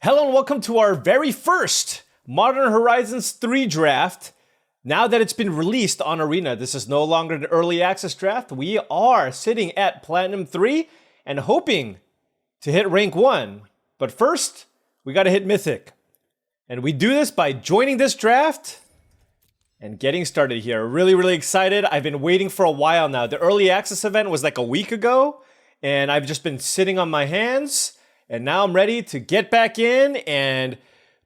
Hello and welcome to our very first Modern Horizons 3 draft. Now that it's been released on Arena, this is no longer an early access draft. We are sitting at Platinum 3 and hoping to hit rank 1. But first, we gotta hit Mythic. And we do this by joining this draft and getting started here. Really excited. I've been waiting for a while now. The early access event was like a week ago, and I've just been sitting on my hands. And now I'm ready to get back in and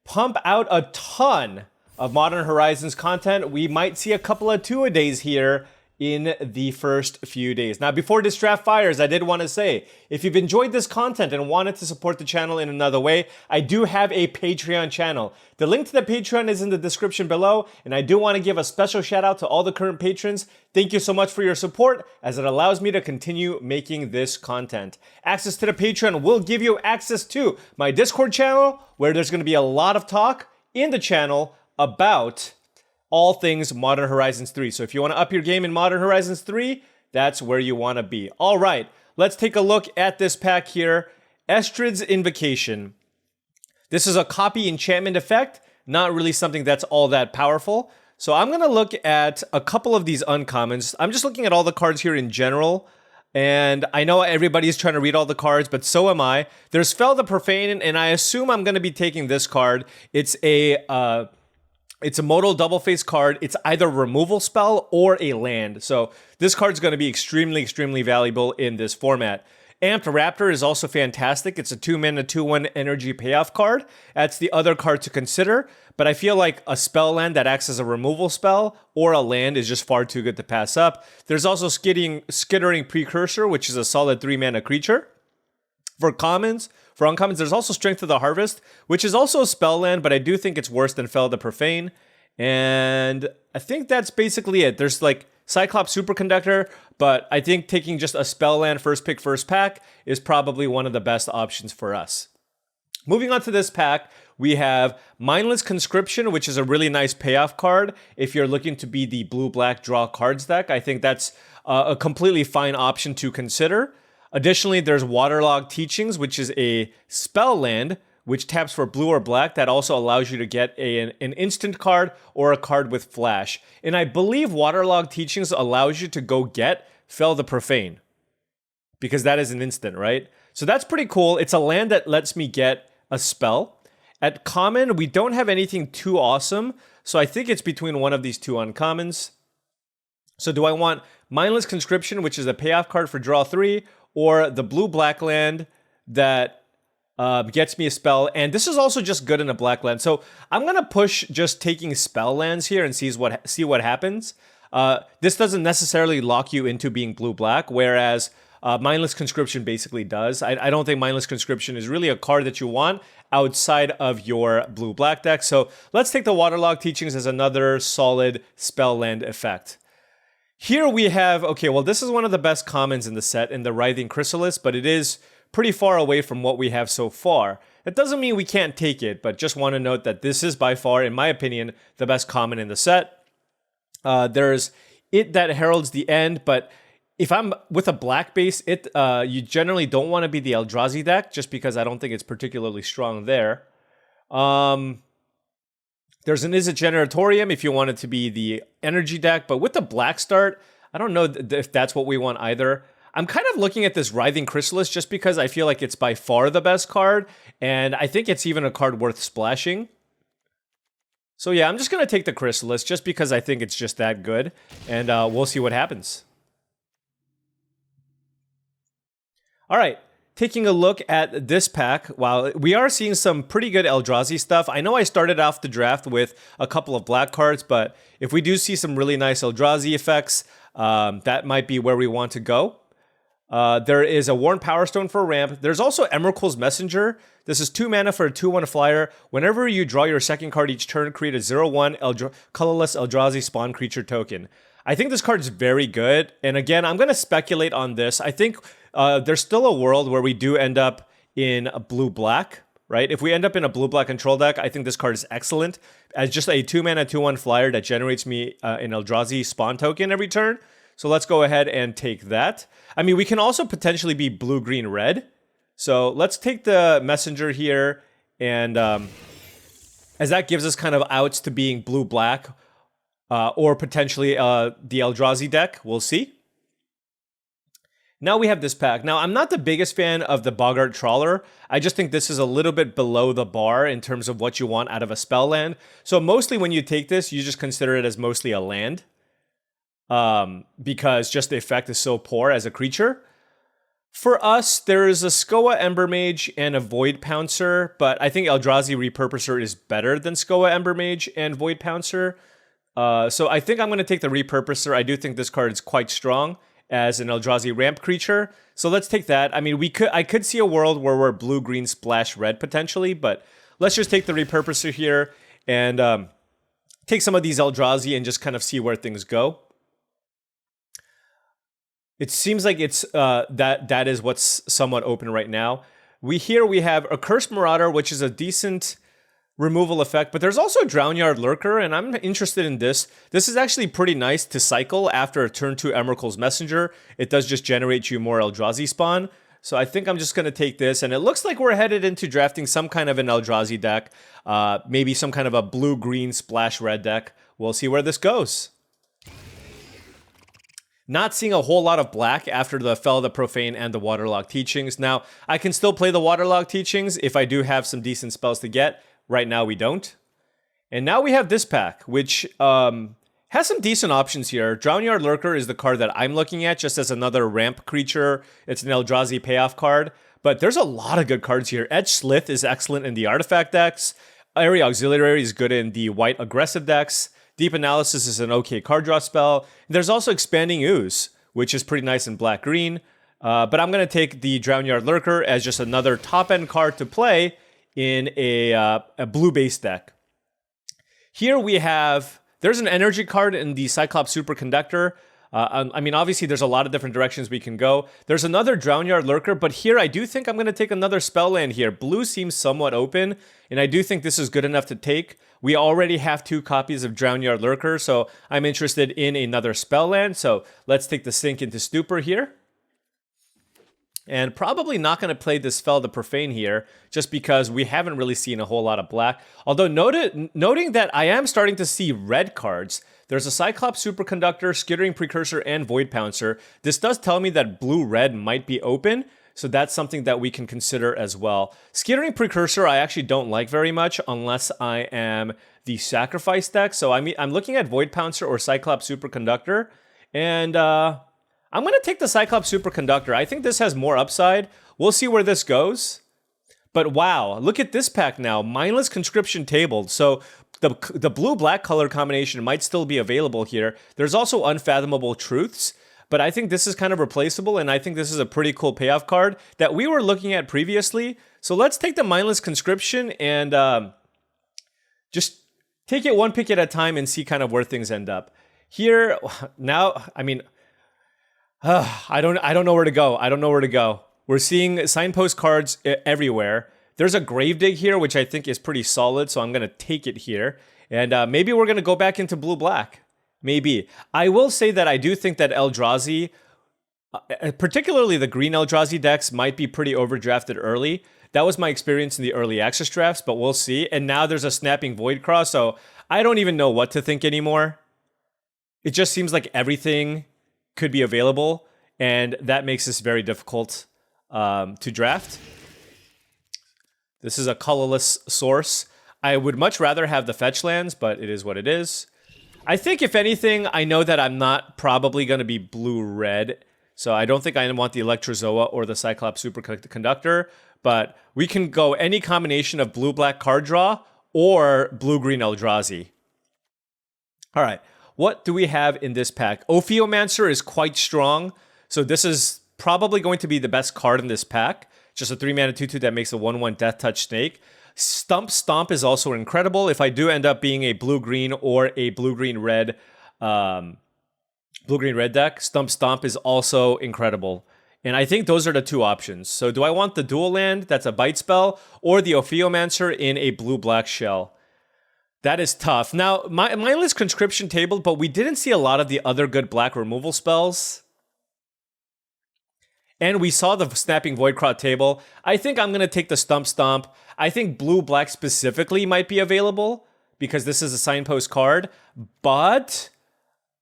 pump out a ton of Modern Horizons content. We might see a couple of two-a-days here in the first few days. Now, before this draft fires, I did want to say, if you've enjoyed this content and wanted to support the channel in another way, I do have a Patreon channel. The link to the Patreon is in the description below, and I do want to give a special shout out to all the current patrons. Thank you so much for your support, as it allows me to continue making this content. Access to the Patreon will give you access to my Discord channel, where there's going to be a lot of talk in the channel about all things Modern Horizons 3. So if you want to up your game in Modern Horizons 3, that's where you want to be. All right, let's take a look at this pack here. Estrid's Invocation. This is a copy enchantment effect, not really something that's all that powerful. So I'm going to look at a couple of these uncommons. I'm just looking at all the cards here in general. And I know everybody's trying to read all the cards, but so am I. There's Fel the Profane, and I assume I'm going to be taking this card. It's a modal double face card. It's either a removal spell or a land. So this card's going to be extremely valuable in this format. Amped Raptor is also fantastic. It's a 2-mana, 2/1 energy payoff card. That's the other card to consider. But I feel like a spell land that acts as a removal spell or a land is just far too good to pass up. There's also Skittering Precursor, which is a solid 3-mana creature. For uncommons, there's also Strength of the Harvest, which is also a spell land, but I do think it's worse than Fel the Profane. And I think that's basically it. There's like Cyclops Superconductor, but I think taking just a spell land first pick, first pack is probably one of the best options for us. Moving on to this pack, we have Mindless Conscription, which is a really nice payoff card. If you're looking to be the blue-black draw cards deck, I think that's a completely fine option to consider. Additionally, there's Waterlogged Teachings, which is a spell land, which taps for blue or black. That also allows you to get an instant card or a card with flash. And I believe Waterlogged Teachings allows you to go get Fel the Profane, because that is an instant, right? So that's pretty cool. It's a land that lets me get a spell. At common, we don't have anything too awesome, so I think it's between one of these two uncommons. So do I want Mindless Conscription, which is a payoff card for draw 3, or the blue-black land that gets me a spell? And this is also just good in a black land. So I'm going to push just taking spell lands here and see what happens. This doesn't necessarily lock you into being blue-black, whereas Mindless Conscription basically does. I don't think Mindless Conscription is really a card that you want outside of your blue-black deck. So let's take the Waterlogged Teachings as another solid spell land effect. Here we have, okay, well, this is one of the best commons in the set, in the Writhing Chrysalis, but it is pretty far away from what we have so far. That doesn't mean we can't take it, but just want to note that this is by far, in my opinion, the best common in the set. There's It That Heralds the End, but if I'm with a black base, you generally don't want to be the Eldrazi deck, just because I don't think it's particularly strong there. There's an Izzet Generatorium if you want it to be the energy deck, but with the black start, I don't know if that's what we want either. I'm kind of looking at this Writhing Chrysalis just because I feel like it's by far the best card, and I think it's even a card worth splashing. So yeah, I'm just going to take the Chrysalis just because I think it's just that good, and we'll see what happens. All right. Taking a look at this pack, while we are seeing some pretty good Eldrazi stuff. I know I started off the draft with a couple of black cards, but if we do see some really nice Eldrazi effects, that might be where we want to go. There is a Worn Power Stone for a ramp. There's also Emrakul's Messenger. This is 2 mana for a 2/1 flyer. Whenever you draw your second card each turn, create a 0/1 colorless Eldrazi spawn creature token. I think this card is very good. And again, I'm going to speculate on this. I think there's still a world where we do end up in a blue-black, right? If we end up in a blue-black control deck, I think this card is excellent as just a 2-mana, 2/1 flyer that generates me an Eldrazi spawn token every turn. So let's go ahead and take that. I mean, we can also potentially be blue, green, red. So let's take the Messenger here And as that gives us kind of outs to being blue-black, or potentially the Eldrazi deck. We'll see. Now we have this pack. Now, I'm not the biggest fan of the Boggart Trawler. I just think this is a little bit below the bar in terms of what you want out of a spell land. So mostly when you take this, you just consider it as mostly a land. Because just the effect is so poor as a creature. For us, there is a Skoa Embermage and a Void Pouncer, but I think Eldrazi Repurposer is better than Skoa Embermage and Void Pouncer. So I think I'm going to take the Repurposer. I do think this card is quite strong as an Eldrazi ramp creature. So let's take that. I mean, I could see a world where we're blue, green, splash, red potentially, but let's just take the Repurposer here and take some of these Eldrazi and just kind of see where things go. It seems like it's that is what's somewhat open right now. We have a Cursed Marauder, which is a decent removal effect, but there's also a Drownyard Lurker, and I'm interested in this. This is actually pretty nice to cycle after a turn 2 Emrakul's Messenger. It does just generate you more Eldrazi spawn. So I think I'm just going to take this, and it looks like we're headed into drafting some kind of an Eldrazi deck, maybe some kind of a blue-green splash red deck. We'll see where this goes. Not seeing a whole lot of black after the Fel of the Profane and the Waterlogged Teachings. Now, I can still play the Waterlogged Teachings if I do have some decent spells to get. Right now, we don't. And now we have this pack, which has some decent options here. Drownyard Lurker is the card that I'm looking at, just as another ramp creature. It's an Eldrazi payoff card. But there's a lot of good cards here. Edge Slith is excellent in the artifact decks. Airy Auxiliary is good in the white aggressive decks. Deep Analysis is an okay card draw spell. There's also Expanding Ooze, which is pretty nice in black-green. But I'm going to take the Drownyard Lurker as just another top-end card to play in a blue-based deck. Here we have, there's an energy card in the Cyclops Superconductor. I mean, obviously, there's a lot of different directions we can go. There's another Drownyard Lurker, but here I do think I'm going to take another spell land here. Blue seems somewhat open, and I do think this is good enough to take. We already have 2 copies of Drownyard Lurker, so I'm interested in another spell land. So let's take the Sink into Stupor here. And probably not going to play this Fel of the Profane here, just because we haven't really seen a whole lot of black. Although noting that I am starting to see red cards. There's a Cyclops Superconductor, Skittering Precursor, and Void Pouncer. This does tell me that blue-red might be open, so that's something that we can consider as well. Skittering Precursor I actually don't like very much unless I am the Sacrifice deck. So I'm looking at Void Pouncer or Cyclops Superconductor, and I'm going to take the Cyclops Superconductor. I think this has more upside. We'll see where this goes. But wow, look at this pack now. Mindless Conscription tabled. So the blue-black color combination might still be available here. There's also Unfathomable Truths. But I think this is kind of replaceable, and I think this is a pretty cool payoff card that we were looking at previously. So let's take the Mindless Conscription and just take it one pick at a time and see kind of where things end up. Here, now, I mean, I don't know where to go. I don't know where to go. We're seeing signpost cards everywhere. There's a Gravedigg here, which I think is pretty solid, so I'm going to take it here. And maybe we're going to go back into blue-black. Maybe. I will say that I do think that Eldrazi, particularly the green Eldrazi decks, might be pretty overdrafted early. That was my experience in the early access drafts, but we'll see. And now there's a Snapping Voidcraw, so I don't even know what to think anymore. It just seems like everything could be available, and that makes this very difficult to draft. This is a colorless source. I would much rather have the fetch lands, but it is what it is. I think, if anything, I know that I'm not probably going to be blue-red, so I don't think I want the Electrozoa or the Cyclops Superconductor, but we can go any combination of blue-black card draw or blue-green Eldrazi. All right, what do we have in this pack? Ophiomancer is quite strong, so this is probably going to be the best card in this pack. Just a 3-mana 2/2 that makes a 1/1 Death Touch Snake. Stomp is also incredible. If I do end up being a blue-green or a blue-green-red deck, Stomp is also incredible. And I think those are the 2 options. So do I want the dual land, that's a bite spell, or the Ophiomancer in a blue-black shell? That is tough. Now, Mindless Conscription tabled, but we didn't see a lot of the other good black removal spells. And we saw the Snapping Voidcraw table. I think I'm going to take the Stump Stomp. I think blue-black specifically might be available because this is a signpost card. But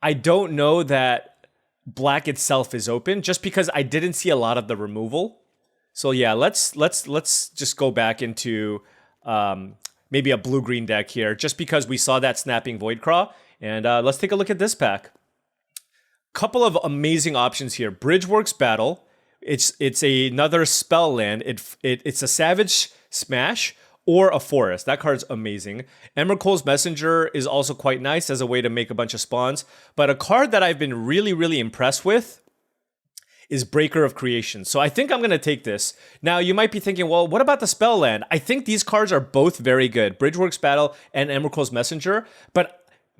I don't know that black itself is open just because I didn't see a lot of the removal. So yeah, let's just go back into maybe a blue-green deck here just because we saw that Snapping Voidcraw. And let's take a look at this pack. Couple of amazing options here. Bridgeworks Battle. It's another spell land. It's a Savage Smash or a Forest. That card's amazing. Emrakul's Messenger is also quite nice as a way to make a bunch of spawns. But a card that I've been really, really impressed with is Breaker of Creation. So I think I'm going to take this. Now, you might be thinking, well, what about the spell land? I think these cards are both very good. Bridgeworks Battle and Emrakul's Messenger. But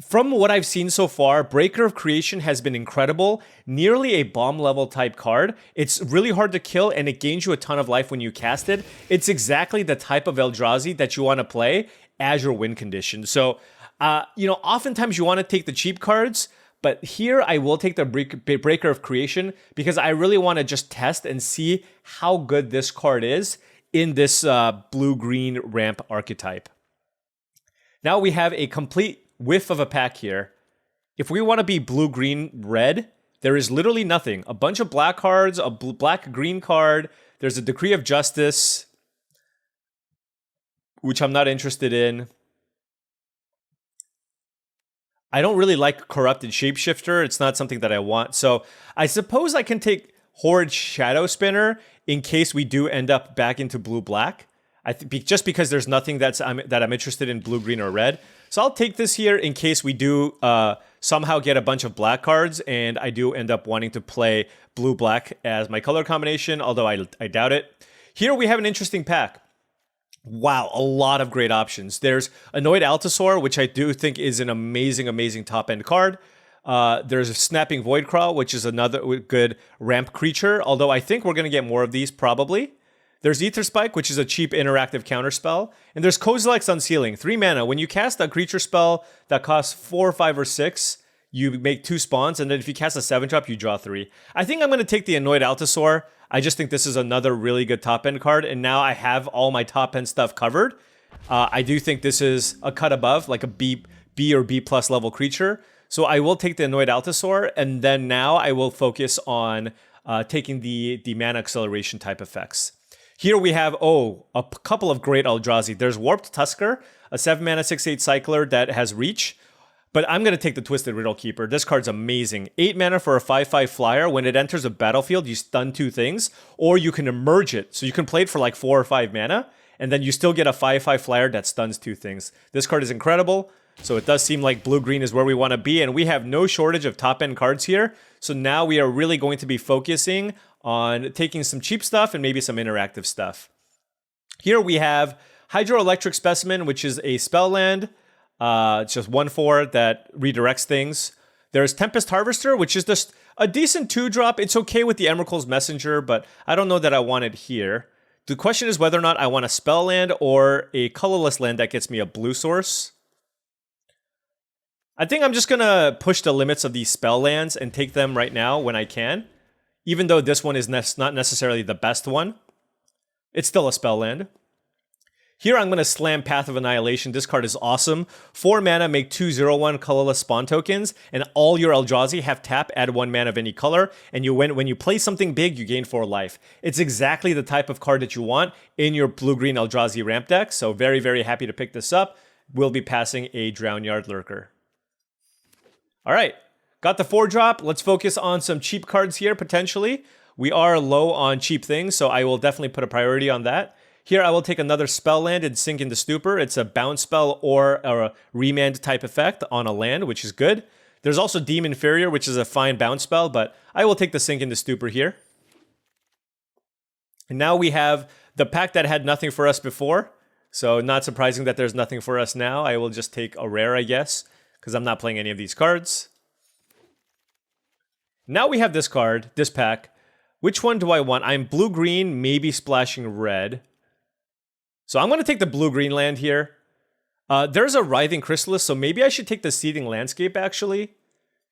from what I've seen so far, Breaker of Creation has been incredible. Nearly a bomb level type card. It's really hard to kill and it gains you a ton of life when you cast it. It's exactly the type of Eldrazi that you want to play as your win condition. So, oftentimes you want to take the cheap cards, but here I will take the Breaker of Creation because I really want to just test and see how good this card is in this blue-green ramp archetype. Now we have a complete whiff of a pack here. If we want to be blue, green, red, there is literally nothing. A bunch of black cards, a black green card. There's a Decree of Justice, which I'm not interested in. I don't really like Corrupted Shapeshifter. It's not something that I want. So I suppose I can take Horrid Shadow Spinner in case we do end up back into blue-black. Just because there's nothing that I'm interested in blue, green, or red. So I'll take this here in case we do somehow get a bunch of black cards and I do end up wanting to play blue-black as my color combination, although I doubt it. Here we have an interesting pack. Wow, a lot of great options. There's Annoyed Altasaur, which I do think is an amazing, amazing top-end card. There's a Snapping Voidcraw, which is another good ramp creature, although I think we're going to get more of these probably. There's Ether Spike, which is a cheap interactive counterspell. And there's Kozilek's Unsealing, 3 mana. When you cast a creature spell that costs 4, 5, or 6, you make 2 spawns, and then if you cast a 7-drop, you draw 3. I think I'm going to take the Annoyed Altasaur. I just think this is another really good top-end card, and now I have all my top-end stuff covered. I do think this is a cut above, like a B or B plus level creature. So I will take the Annoyed Altasaur, and then now I will focus on taking the mana acceleration type effects. Here we have, a couple of great Eldrazi. There's Warped Tusker, a 7-mana 6/8 cycler that has reach. But I'm going to take the Twisted Riddle Keeper. This card's amazing. 8 mana for a 5/5 flyer. When it enters a battlefield, you stun 2 things. Or you can emerge it. So you can play it for like 4 or 5 mana. And then you still get a 5/5 flyer that stuns 2 things. This card is incredible. So it does seem like blue-green is where we want to be. And we have no shortage of top-end cards here. So now we are really going to be focusing on taking some cheap stuff and maybe some interactive stuff. Here we have Hydroelectric Specimen, which is a spell land. It's just 1/4 that redirects things. There's Tempest Harvester, which is just a decent 2-drop. It's okay with the Emrakul's Messenger, but I don't know that I want it here. The question is whether or not I want a spell land or a colorless land that gets me a blue source. I think I'm just going to push the limits of these spell lands and take them right now when I can. Even though this one is not necessarily the best one. It's still a spell land. Here I'm going to slam Path of Annihilation. This card is awesome. 4 mana, make 2/0/1 colorless spawn tokens, and all your Eldrazi have tap, add 1 mana of any color, and you win. When you play something big, you gain 4 life. It's exactly the type of card that you want in your blue-green Eldrazi ramp deck, so very, very happy to pick this up. We'll be passing a Drownyard Lurker. All right, got the 4-drop. Let's focus on some cheap cards here, potentially. We are low on cheap things, so I will definitely put a priority on that. Here, I will take another spell land and Sink into Stupor. It's a bounce spell or a remand type effect on a land, which is good. There's also Deem Inferior, which is a fine bounce spell, but I will take the Sink into Stupor here. And now we have the pack that had nothing for us before. So not surprising that there's nothing for us now. I will just take a rare, I guess, because I'm not playing any of these cards. Now we have this card, this pack. Which one do I want? I'm blue-green, maybe splashing red. So I'm going to take the blue-green land here. There's a Writhing Chrysalis, so maybe I should take the Seething Landscape, actually.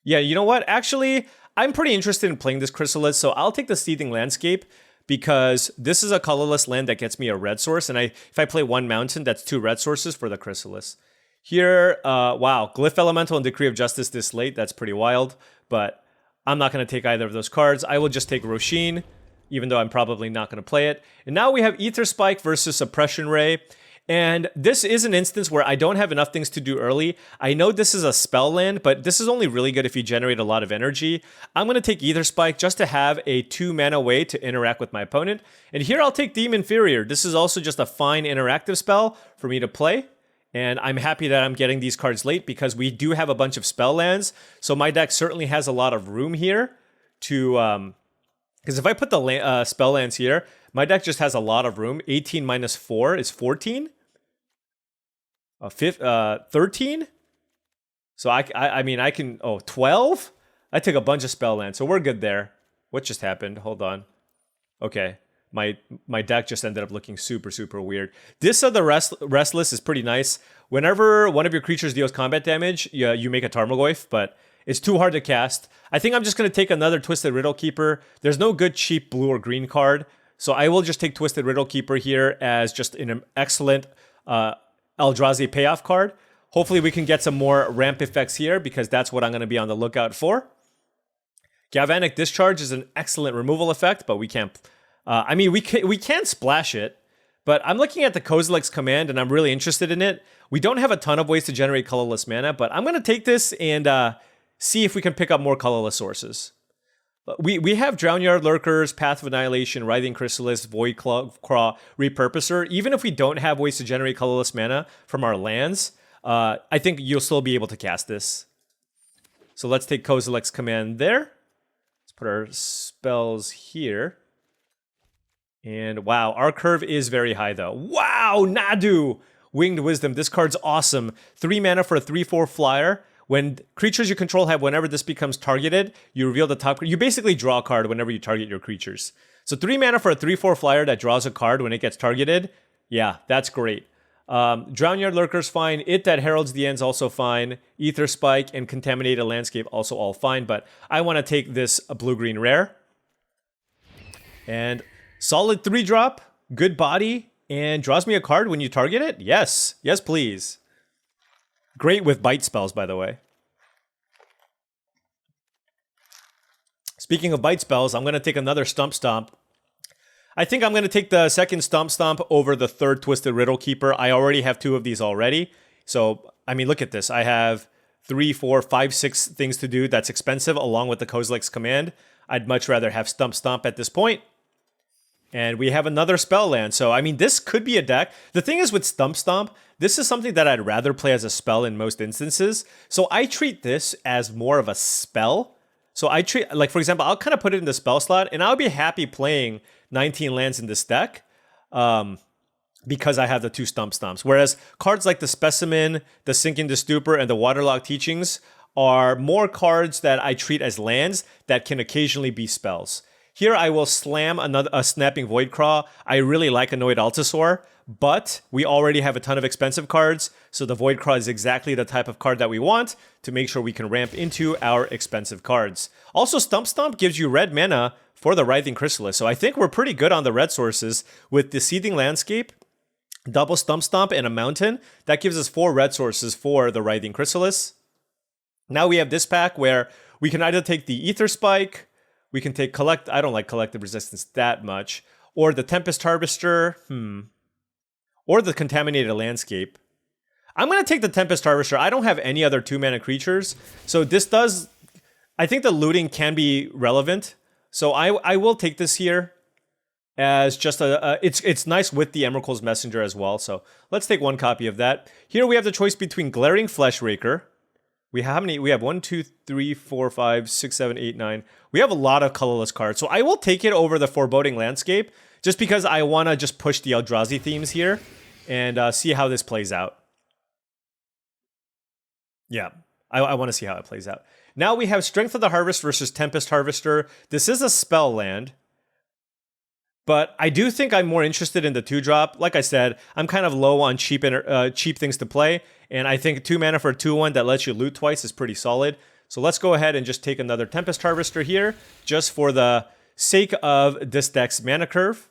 Yeah, you know what? Actually, I'm pretty interested in playing this Chrysalis, so I'll take the Seething Landscape because this is a colorless land that gets me a red source, and if I play one mountain, that's 2 red sources for the Chrysalis. Here, wow, Glyph Elemental and Decree of Justice this late, that's pretty wild, but I'm not going to take either of those cards. I will just take Roshin, even though I'm probably not going to play it. And now we have Ether Spike versus Suppression Ray. And this is an instance where I don't have enough things to do early. I know this is a spell land, but this is only really good if you generate a lot of energy. I'm going to take Ether Spike just to have a 2-mana way to interact with my opponent. And here I'll take Demon Inferior. This is also just a fine interactive spell for me to play. And I'm happy that I'm getting these cards late because we do have a bunch of spell lands. So my deck certainly has a lot of room here to... Because if I put the spell lands here, my deck just has a lot of room. 18 minus 4 is 14. 13? So I mean, I can... Oh, 12? I took a bunch of spell lands, so we're good there. What just happened? Hold on. Okay. My deck just ended up looking super, super weird. This of the Restless is pretty nice. Whenever one of your creatures deals combat damage, you make a Tarmogoyf, but it's too hard to cast. I think I'm just going to take another Twisted Riddle Keeper. There's no good cheap blue or green card, so I will just take Twisted Riddle Keeper here as just an excellent Eldrazi payoff card. Hopefully we can get some more ramp effects here because that's what I'm going to be on the lookout for. Galvanic Discharge is an excellent removal effect, but we can't... I mean, we can splash it, but I'm looking at the Kozilek's command and I'm really interested in it. We don't have a ton of ways to generate colorless mana, but I'm going to take this and see if we can pick up more colorless sources. We have Drownyard Lurkers, Path of Annihilation, Writhing Chrysalis, Void Claw, Repurposer. Even if we don't have ways to generate colorless mana from our lands, I think you'll still be able to cast this. So let's take Kozilek's command there. Let's put our spells here. And wow, our curve is very high though. Wow, Nadu! Winged Wisdom. This card's awesome. 3 mana for a 3/4 flyer. When creatures you control have, whenever this becomes targeted, you reveal the top card. You basically draw a card whenever you target your creatures. So 3 mana for a 3/4 flyer that draws a card when it gets targeted. Yeah, that's great. Drownyard Lurker's fine. It that heralds the end's also fine. Ether Spike and Contaminated Landscape also all fine. But I want to take this blue-green rare. And solid 3-drop, good body, and draws me a card when you target it? Yes. Yes, please. Great with bite spells, by the way. Speaking of bite spells, I'm going to take another Stump Stomp. I think I'm going to take the second Stump Stomp over the third Twisted Riddle Keeper. I already have 2 of these already. So, I mean, look at this. I have 3, 4, 5, 6 things to do that's expensive along with the Kozilek's command. I'd much rather have Stump Stomp at this point. And we have another spell land. So, I mean, this could be a deck. The thing is with Stump Stomp, this is something that I'd rather play as a spell in most instances. So I treat this as more of a spell. So I treat, like, for example, I'll kind of put it in the spell slot, and I'll be happy playing 19 lands in this deck because I have the 2 Stump Stomps. Whereas cards like the Specimen, the Sink into Stupor, and the Waterlogged Teachings are more cards that I treat as lands that can occasionally be spells. Here I will slam a Snapping Voidcraw. I really like Annoyed Altasaur, but we already have a ton of expensive cards, so the Voidcraw is exactly the type of card that we want to make sure we can ramp into our expensive cards. Also, Stump Stomp gives you red mana for the Writhing Chrysalis, so I think we're pretty good on the red sources with the Seething Landscape, double Stump Stomp, and a Mountain. That gives us 4 red sources for the Writhing Chrysalis. Now we have this pack where we can either take the Ether Spike, we can take I don't like Collective Resistance that much, or the Tempest Harvester, or the Contaminated Landscape. I'm going to take the Tempest Harvester. I don't have any other 2-mana creatures, so this does... I think the looting can be relevant, so I will take this here as just it's nice with the Emrakul's Messenger as well, so let's take 1 copy of that. Here we have the choice between Glaring Fleshraker. We have how many? We have 1, 2, 3, 4, 5, 6, 7, 8, 9. We have a lot of colorless cards. So I will take it over the Foreboding Landscape just because I want to just push the Eldrazi themes here and see how this plays out. Yeah, I want to see how it plays out. Now we have Strength of the Harvest versus Tempest Harvester. This is a spell land, but I do think I'm more interested in the 2-drop. Like I said, I'm kind of low on cheap things to play, and I think 2 mana for a 2/1 that lets you loot twice is pretty solid. So let's go ahead and just take another Tempest Harvester here, just for the sake of this deck's mana curve.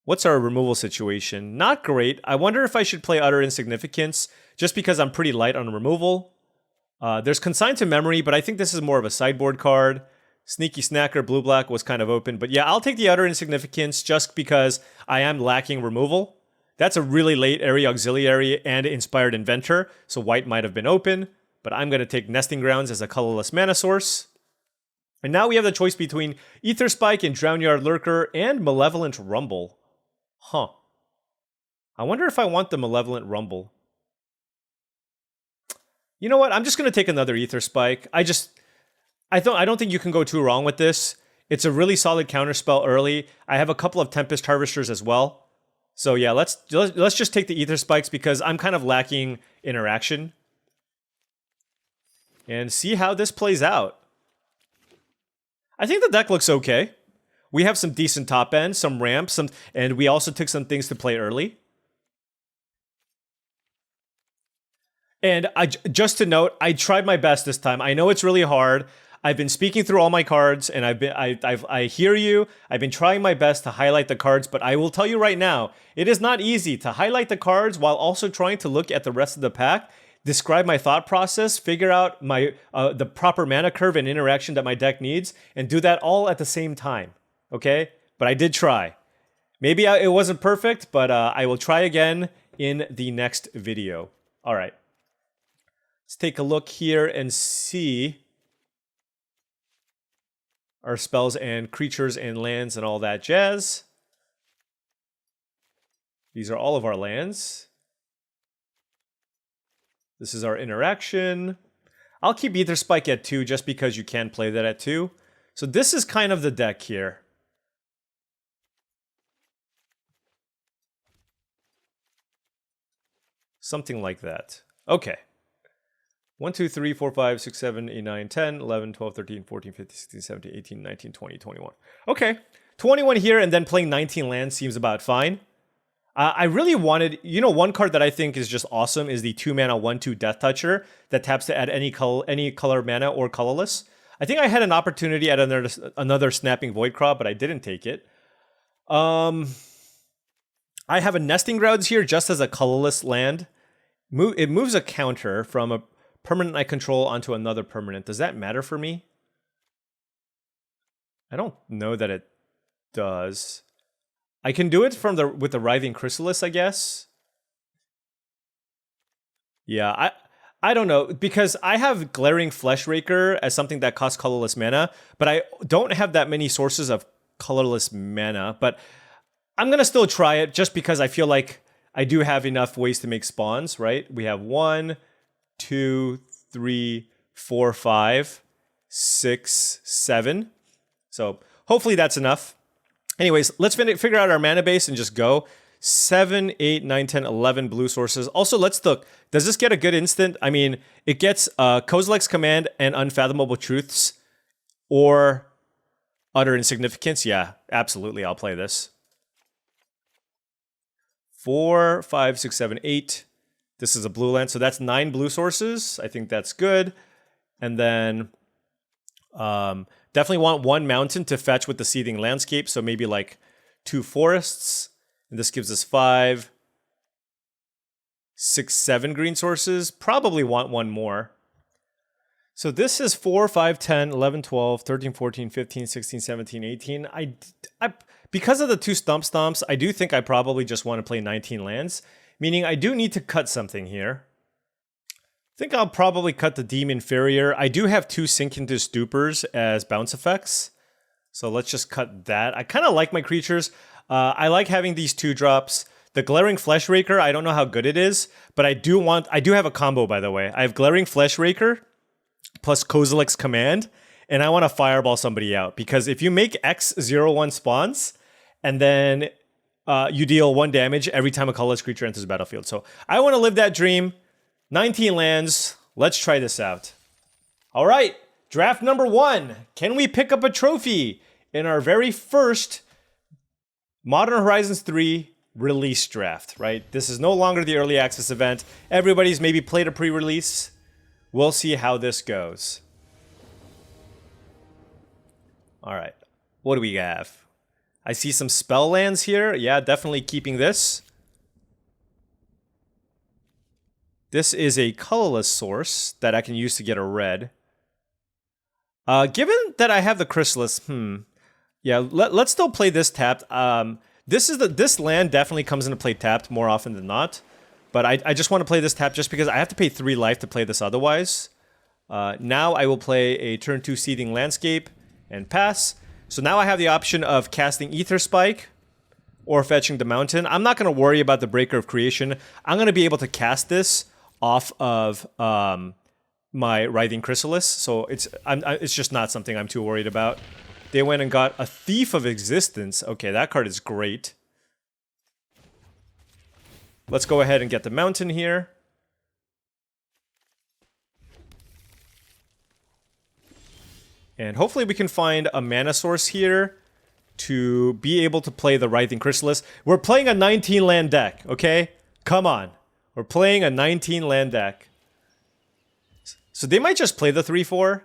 What's our removal situation? Not great. I wonder if I should play Utter Insignificance, just because I'm pretty light on removal. There's Consigned to Memory, but I think this is more of a sideboard card. Sneaky Snacker, blue-black was kind of open. But yeah, I'll take the Utter Insignificance just because I am lacking removal. That's a really late Area Auxiliary and Inspired Inventor, so white might have been open. But I'm going to take Nesting Grounds as a colorless mana source. And now we have the choice between Ether Spike and Drownyard Lurker and Malevolent Rumble. Huh. I wonder if I want the Malevolent Rumble. You know what? I'm just going to take another Ether Spike. I don't think you can go too wrong with this. It's a really solid counterspell early. I have a couple of Tempest Harvesters as well. So yeah, let's just take the Ether Spikes because I'm kind of lacking interaction. And see how this plays out. I think the deck looks okay. We have some decent top end, some ramps, and we also took some things to play early. And just to note, I tried my best this time. I know it's really hard. I've been speaking through all my cards, and I hear you. I've been trying my best to highlight the cards, but I will tell you right now, it is not easy to highlight the cards while also trying to look at the rest of the pack, describe my thought process, figure out my the proper mana curve and interaction that my deck needs, and do that all at the same time. Okay? But I did try. Maybe it wasn't perfect, but I will try again in the next video. All right. Let's take a look here and see our spells and creatures and lands and all that jazz. These are all of our lands. This is our interaction. I'll keep Ether Spike at 2 just because you can play that at 2. So this is kind of the deck here. Something like that. Okay. 1, 2, 3, 4, 5, 6, 7, 8, 9, 10, 11, 12, 13, 14, 15, 16, 17, 18, 19, 20, 21. Okay. 21 here and then playing 19 lands seems about fine. I really wanted, one card that I think is just awesome is the 2-mana 1/2 Death Toucher that taps to add any color mana or colorless. I think I had an opportunity at another Snapping Voidcraw, but I didn't take it. I have a Nesting Grounds here just as a colorless land. It moves a counter from a permanent I control onto another permanent. Does that matter for me? I don't know that it does. I can do it with the Writhing Chrysalis, I guess. Yeah, I don't know, because I have Glaring Fleshraker as something that costs colorless mana, but I don't have that many sources of colorless mana, but I'm going to still try it just because I feel like I do have enough ways to make spawns, right? We have 1, 2, 3, 4, 5, 6, 7. So hopefully that's enough. Anyways, let's figure out our mana base and just go. 7, 8, 9, 10, 11 blue sources. Also, let's look. Does this get a good instant? I mean, it gets Kozilek's Command and Unfathomable Truths or Utter Insignificance. Yeah, absolutely. I'll play this. 4, 5, 6, 7, 8. This is a blue land, so that's 9 blue sources. I think that's good. And then definitely want 1 mountain to fetch with the Seething Landscape, so maybe like 2 forests. And this gives us 5, 6, 7 green sources. Probably want 1 more. So this is 4, 5, 10, 11, 12, 13, 14, 15, 16, 17, 18. Because of the 2 stomps, I do think I probably just want to play 19 lands. Meaning I do need to cut something here. I think I'll probably cut the Demon Farrier. I do have 2 Sink into Stupors as bounce effects. So let's just cut that. I kind of like my creatures. I like having these 2 drops. The Glaring Fleshraker, I don't know how good it is, but I do have a combo, by the way. I have Glaring Fleshraker plus Kozilek's Command, and I want to fireball somebody out. Because if you make X01 spawns, and then you deal 1 damage every time a colorless creature enters the battlefield. So I want to live that dream. 19 lands. Let's try this out. All right, draft number 1. Can we pick up a trophy in our very first Modern Horizons 3 release draft, right? This is no longer the early access event. Everybody's maybe played a pre-release. We'll see how this goes. All right. What do we have? I see some spell lands here. Yeah, definitely keeping this. This is a colorless source that I can use to get a red. Given that I have the Chrysalis, yeah, let's still play this tapped. This land definitely comes into play tapped more often than not. But I just want to play this tapped just because I have to pay 3 life to play this otherwise. Now I will play a turn 2 Seething Landscape and pass. So now I have the option of casting Ether Spike or fetching the Mountain. I'm not going to worry about the Breaker of Creation. I'm going to be able to cast this off of my Writhing Chrysalis, so it's just not something I'm too worried about. They went and got a Thief of Existence. Okay, that card is great. Let's go ahead and get the Mountain here. And hopefully we can find a mana source here to be able to play the Writhing Chrysalis. We're playing a 19 land deck, okay? Come on. We're playing a 19 land deck. So they might just play the 3-4.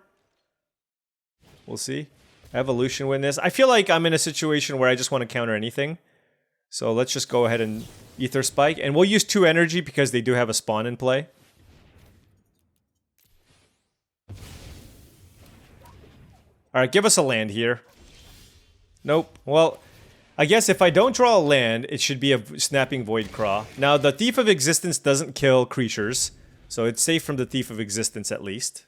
We'll see. Evolution Witness. I feel like I'm in a situation where I just want to counter anything. So let's just go ahead and Ether Spike. And we'll use 2 energy because they do have a spawn in play. Alright, give us a land here. Nope. Well, I guess if I don't draw a land, it should be a Snapping Voidcraw. Now, the Thief of Existence doesn't kill creatures, so it's safe from the Thief of Existence at least.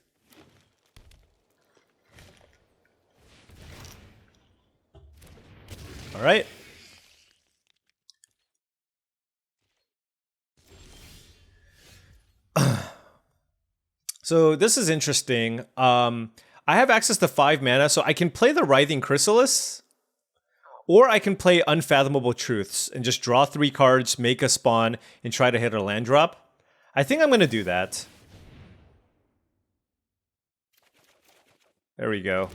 Alright. So this is interesting. I have access to 5 mana, so I can play the Writhing Chrysalis, or I can play Unfathomable Truths and just draw 3 cards, make a spawn, and try to hit a land drop. I think I'm going to do that. There we go.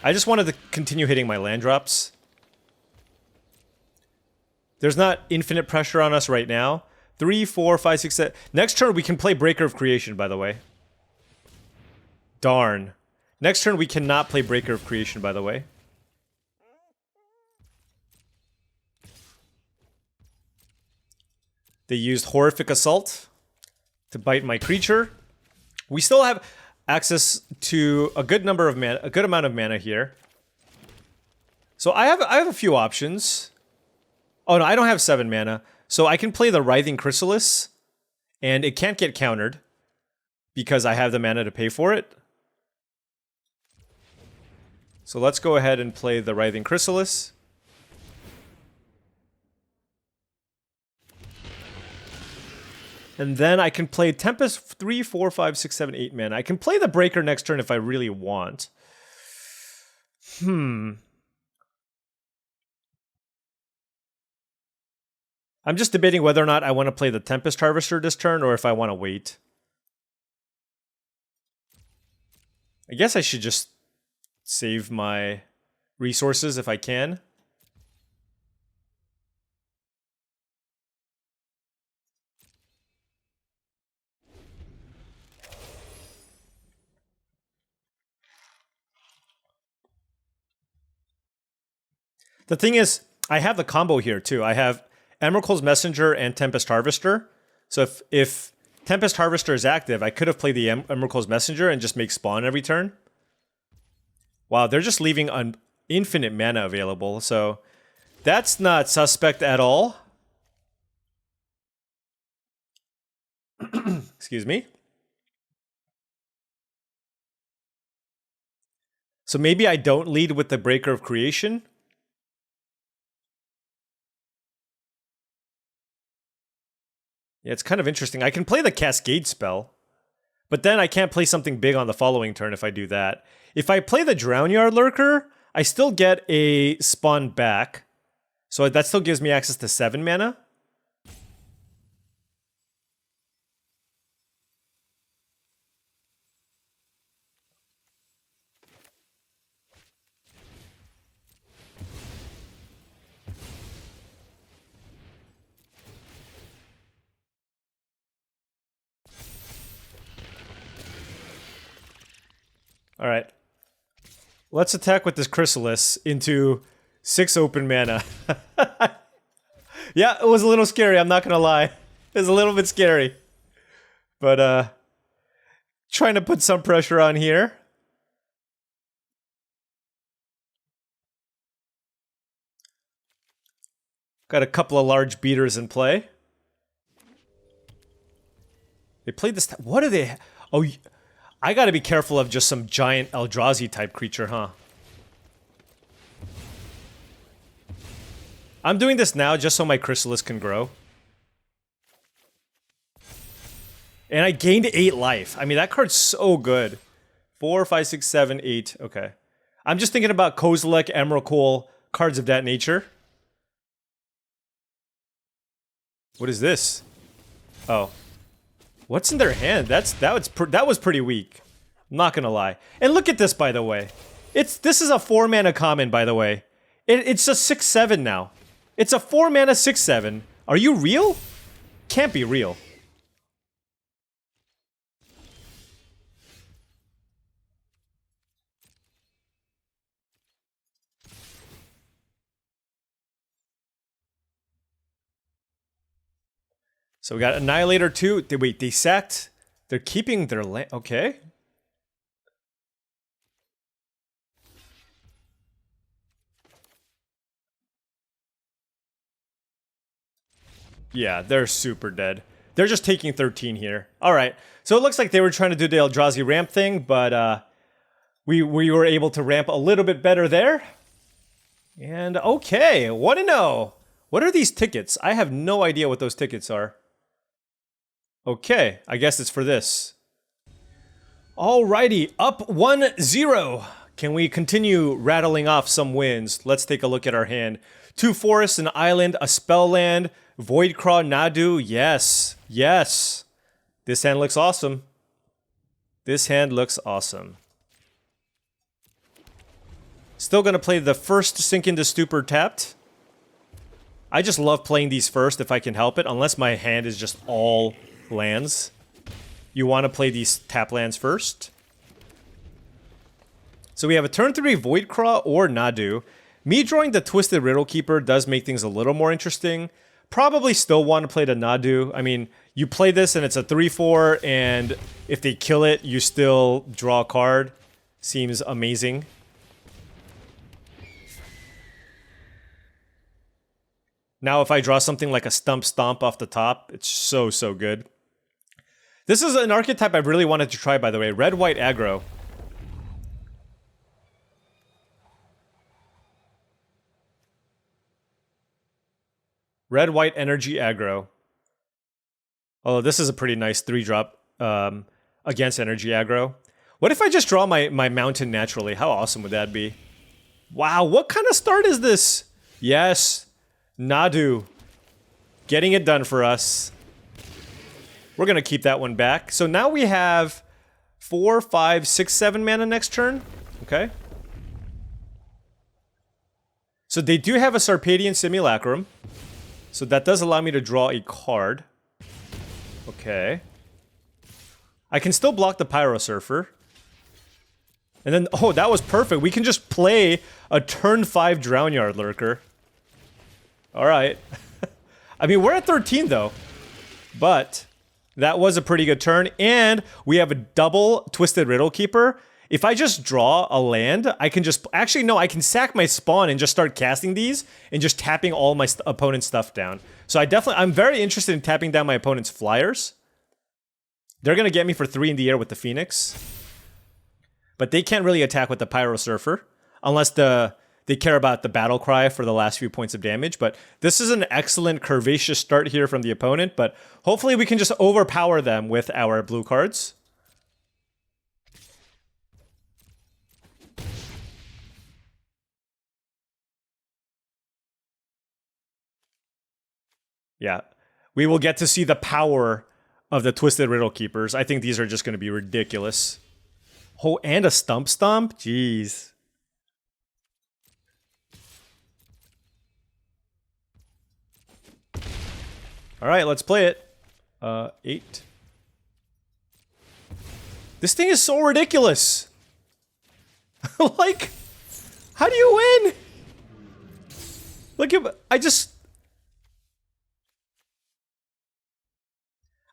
I just wanted to continue hitting my land drops. There's not infinite pressure on us right now. 3, 4, 5, 6, 7. Next turn we can play Breaker of Creation, by the way. Darn. Next turn we cannot play Breaker of Creation, by the way. They used Horrific Assault to bite my creature. We still have access to a good number of mana, a good amount of mana here. So I have a few options. Oh no, I don't have 7 mana. So I can play the Writhing Chrysalis, and it can't get countered because I have the mana to pay for it. So let's go ahead and play the Writhing Chrysalis. And then I can play Tempest 3, 4, 5, 6, 7, 8 mana. I can play the Breaker next turn if I really want. I'm just debating whether or not I want to play the Tempest Harvester this turn or if I want to wait. I guess I should just save my resources if I can. The thing is, I have the combo here too. I have Emrakul's Messenger and Tempest Harvester. So if Tempest Harvester is active, I could have played the Emrakul's Messenger and just make spawn every turn. Wow, they're just leaving an infinite mana available, so that's not suspect at all. Excuse me. So maybe I don't lead with the Breaker of Creation. Yeah, it's kind of interesting. I can play the Cascade spell, but then I can't play something big on the following turn if I do that. If I play the Drownyard Lurker, I still get a spawn back. So that still gives me access to 7 mana. All right. Let's attack with this Chrysalis into 6 open mana. Yeah, it was a little scary, I'm not gonna lie. It was a little bit scary. But, trying to put some pressure on here. Got a couple of large beaters in play. They played this. What are they? Oh, I gotta be careful of just some giant Eldrazi type creature, huh? I'm doing this now just so my Chrysalis can grow. And I gained 8 life. I mean, that card's so good. 4, 5, 6, 7, 8. Okay. I'm just thinking about Kozilek, Emrakul, cards of that nature. What is this? Oh. What's in their hand? That was pretty weak. I'm not gonna lie. And look at this, by the way. This is a 4 mana common, by the way. It's a 6/7 now. It's a 4 mana 6/7. Are you real? Can't be real. So we got Annihilator 2. Wait, they sacked. They're keeping their land. Okay. Yeah, they're super dead. They're just taking 13 here. Alright. So it looks like they were trying to do the Eldrazi ramp thing, but we were able to ramp a little bit better there. And okay, 1-0. What are these tickets? I have no idea what those tickets are. Okay, I guess it's for this. Alrighty, up 1-0. Can we continue rattling off some wins? Let's take a look at our hand. 2 forests, an island, a spell land, Voidcraw, Nadu. Yes, yes. This hand looks awesome. This hand looks awesome. Still gonna play the first Sink into Stupor tapped. I just love playing these first if I can help it, unless my hand is just all lands. You want to play these tap lands first. So we have a turn 3 Voidcraw or Nadu. Me drawing the Twisted Riddle Keeper does make things a little more interesting. Probably still want to play the Nadu. I mean, you play this and it's a 3/4, and if they kill it, you still draw a card. Seems amazing. Now if I draw something like a Stump Stomp off the top, it's so, so good. This is an archetype I really wanted to try, by the way. Red-White Aggro. Red-White Energy Aggro. Oh, this is a pretty nice 3-drop against Energy Aggro. What if I just draw my mountain naturally? How awesome would that be? Wow, what kind of start is this? Yes, Nadu. Getting it done for us. We're gonna keep that one back. So now we have 4, 5, 6, 7 mana next turn. Okay. So they do have a Sarpadian Simulacrum. So that does allow me to draw a card. Okay. I can still block the Pyro Surfer. And then, oh, that was perfect. We can just play a turn 5 Drownyard Lurker. Alright. I mean, we're at 13 though. But that was a pretty good turn. And we have a double Twisted Riddle Keeper. If I just draw a land, I can just... Actually, no, I can sack my spawn and just start casting these and just tapping all my opponent's stuff down. So I'm very interested in tapping down my opponent's flyers. They're going to get me for 3 in the air with the Phoenix. But they can't really attack with the Pyro Surfer. Unless they care about the Battle Cry for the last few points of damage. But this is an excellent curvaceous start here from the opponent. But hopefully we can just overpower them with our blue cards. Yeah, we will get to see the power of the Twisted Riddle Keepers. I think these are just going to be ridiculous. Oh, and a Stump Stomp? Jeez. Alright, let's play it. 8. This thing is so ridiculous! Like, How do you win? Look at,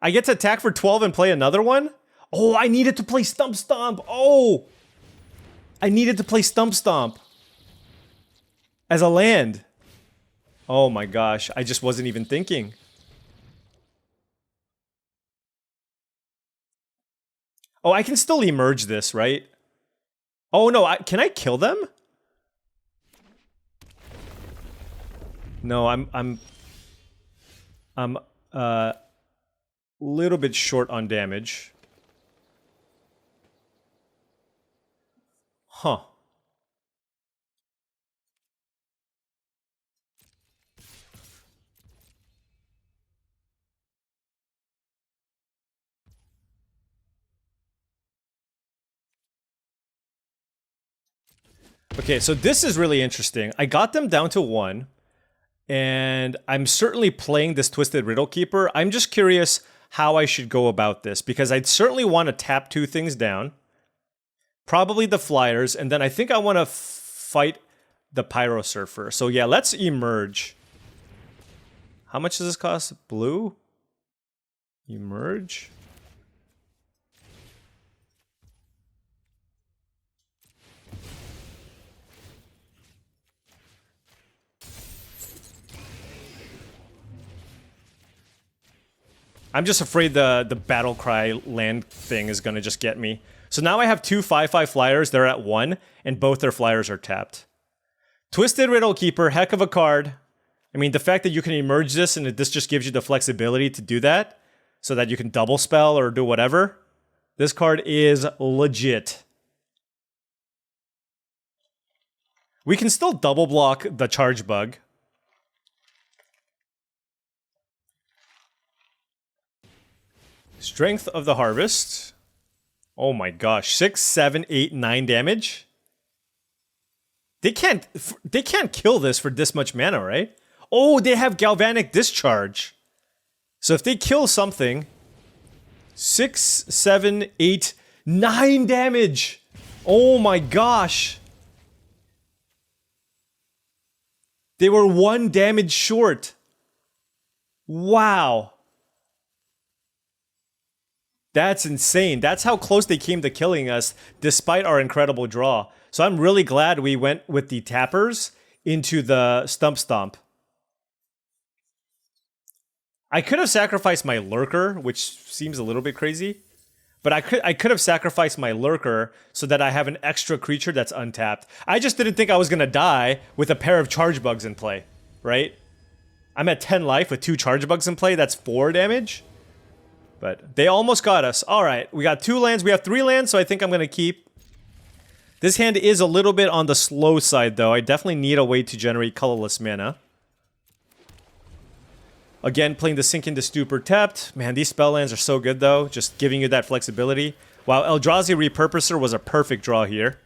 I get to attack for 12 and play another one? Oh, I needed to play Stump Stomp. Oh, I needed to play Stump Stomp as a land. Oh my gosh, I just wasn't even thinking. Oh, I can still emerge this, right? Oh no, can I kill them? No, I'm little bit short on damage. Huh. Okay, so this is really interesting. I got them down to 1, and I'm certainly playing this Twisted Riddle Keeper. I'm just curious how I should go about this, because I'd certainly want to tap 2 things down. Probably the Flyers, and then I think I want to fight the Pyro Surfer. So yeah, let's emerge. How much does this cost? Blue? Emerge? I'm just afraid the battle cry land thing is gonna just get me. So now I have 2 5/5 flyers, they're at 1, and both their flyers are tapped. Twisted Riddle Keeper, heck of a card. I mean, the fact that you can emerge this and this just gives you the flexibility to do that, so that you can double spell or do whatever. This card is legit. We can still double block the charge bug. Strength of the Harvest. Oh my gosh, 6, 7, 8, 9 damage. They can't kill this for this much mana, right? Oh, they have Galvanic Discharge. So if they kill something, 6, 7, 8, 9 damage. Oh my gosh. They were 1 damage short. Wow. That's insane. That's how close they came to killing us, despite our incredible draw. So I'm really glad we went with the tappers into the Stump Stomp. I could have sacrificed my Lurker, which seems a little bit crazy. But I could have sacrificed my Lurker so that I have an extra creature that's untapped. I just didn't think I was going to die with a pair of Charge Bugs in play, right? I'm at 10 life with 2 Charge Bugs in play. That's 4 damage. But they almost got us. All right, we got 2 lands. We have 3 lands, so I think I'm going to keep. This hand is a little bit on the slow side, though. I definitely need a way to generate colorless mana. Again, playing the Sink into Stupor tapped. Man, these spell lands are so good, though. Just giving you that flexibility. Wow, Eldrazi Repurposer was a perfect draw here.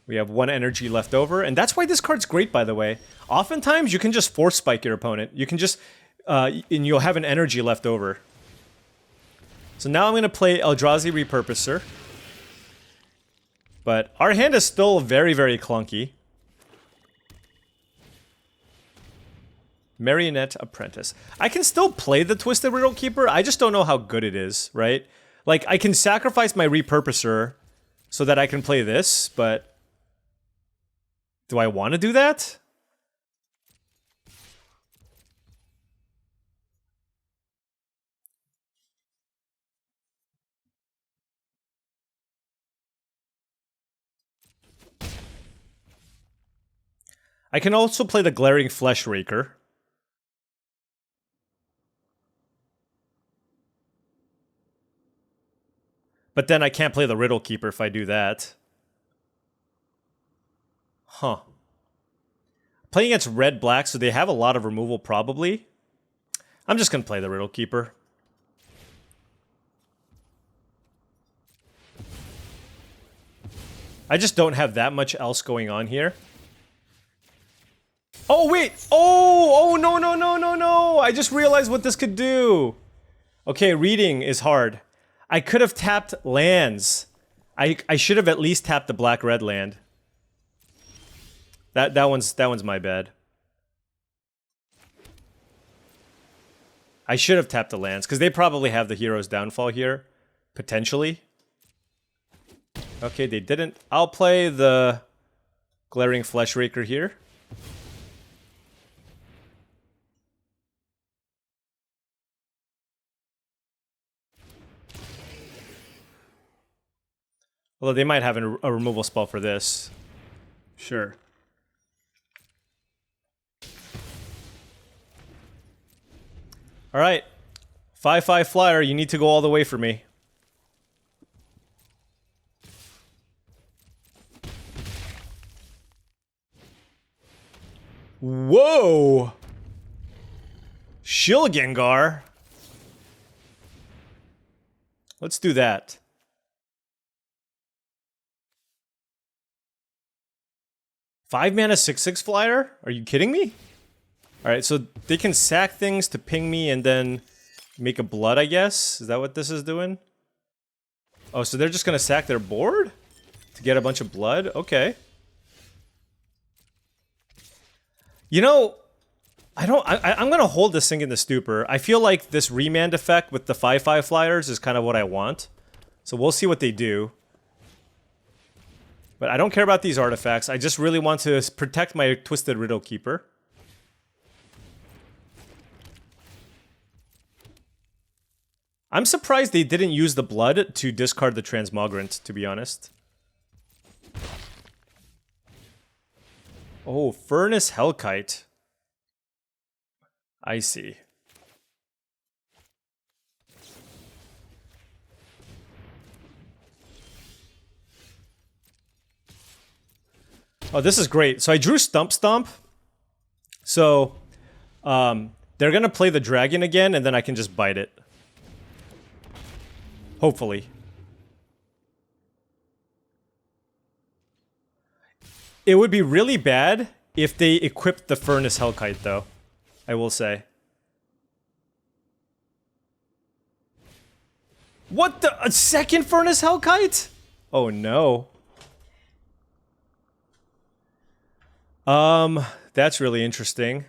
We have 1 energy left over, and that's why this card's great, by the way. Oftentimes, you can just Force Spike your opponent. You can just, and you'll have an energy left over. So now I'm going to play Eldrazi Repurposer. But our hand is still very, very clunky. Marionette Apprentice. I can still play the Twisted Riddle Keeper, I just don't know how good it is, right? Like, I can sacrifice my Repurposer so that I can play this, but do I want to do that? I can also play the Glaring Flesh Raker. But then I can't play the Riddle Keeper if I do that. Huh. Playing against red-black, so they have a lot of removal, probably. I'm just going to play the Riddle Keeper. I just don't have that much else going on here. Oh, wait! Oh, no, no, no, no, no! I just realized what this could do! Okay, reading is hard. I could have tapped lands. I should have at least tapped the black-red land. That one's my bad. I should have tapped the lands, because they probably have the hero's downfall here. Potentially. Okay, they didn't. I'll play the Glaring Fleshraker here. Although they might have a removal spell for this. Sure. Alright. 5/5 flyer, you need to go all the way for me. Whoa! Shilgengar? Let's do that. 5-mana 6/6 flyer? Are you kidding me? Alright, so they can sack things to ping me and then make a blood, I guess? Is that what this is doing? Oh, so they're just gonna sack their board? To get a bunch of blood? Okay. You know, I'm gonna hold this thing in the stupor. I feel like this remand effect with the 5/5 flyers is kind of what I want. So we'll see what they do. But I don't care about these artifacts. I just really want to protect my Twisted Riddle Keeper. I'm surprised they didn't use the blood to discard the Transmogrant, to be honest. Oh, Furnace Hellkite. I see. Oh, this is great. So I drew Stump Stomp. So, they're gonna play the dragon again, and then I can just bite it. Hopefully. It would be really bad if they equipped the Furnace Hellkite, though. I will say. What the? A second Furnace Hellkite? Oh no. That's really interesting.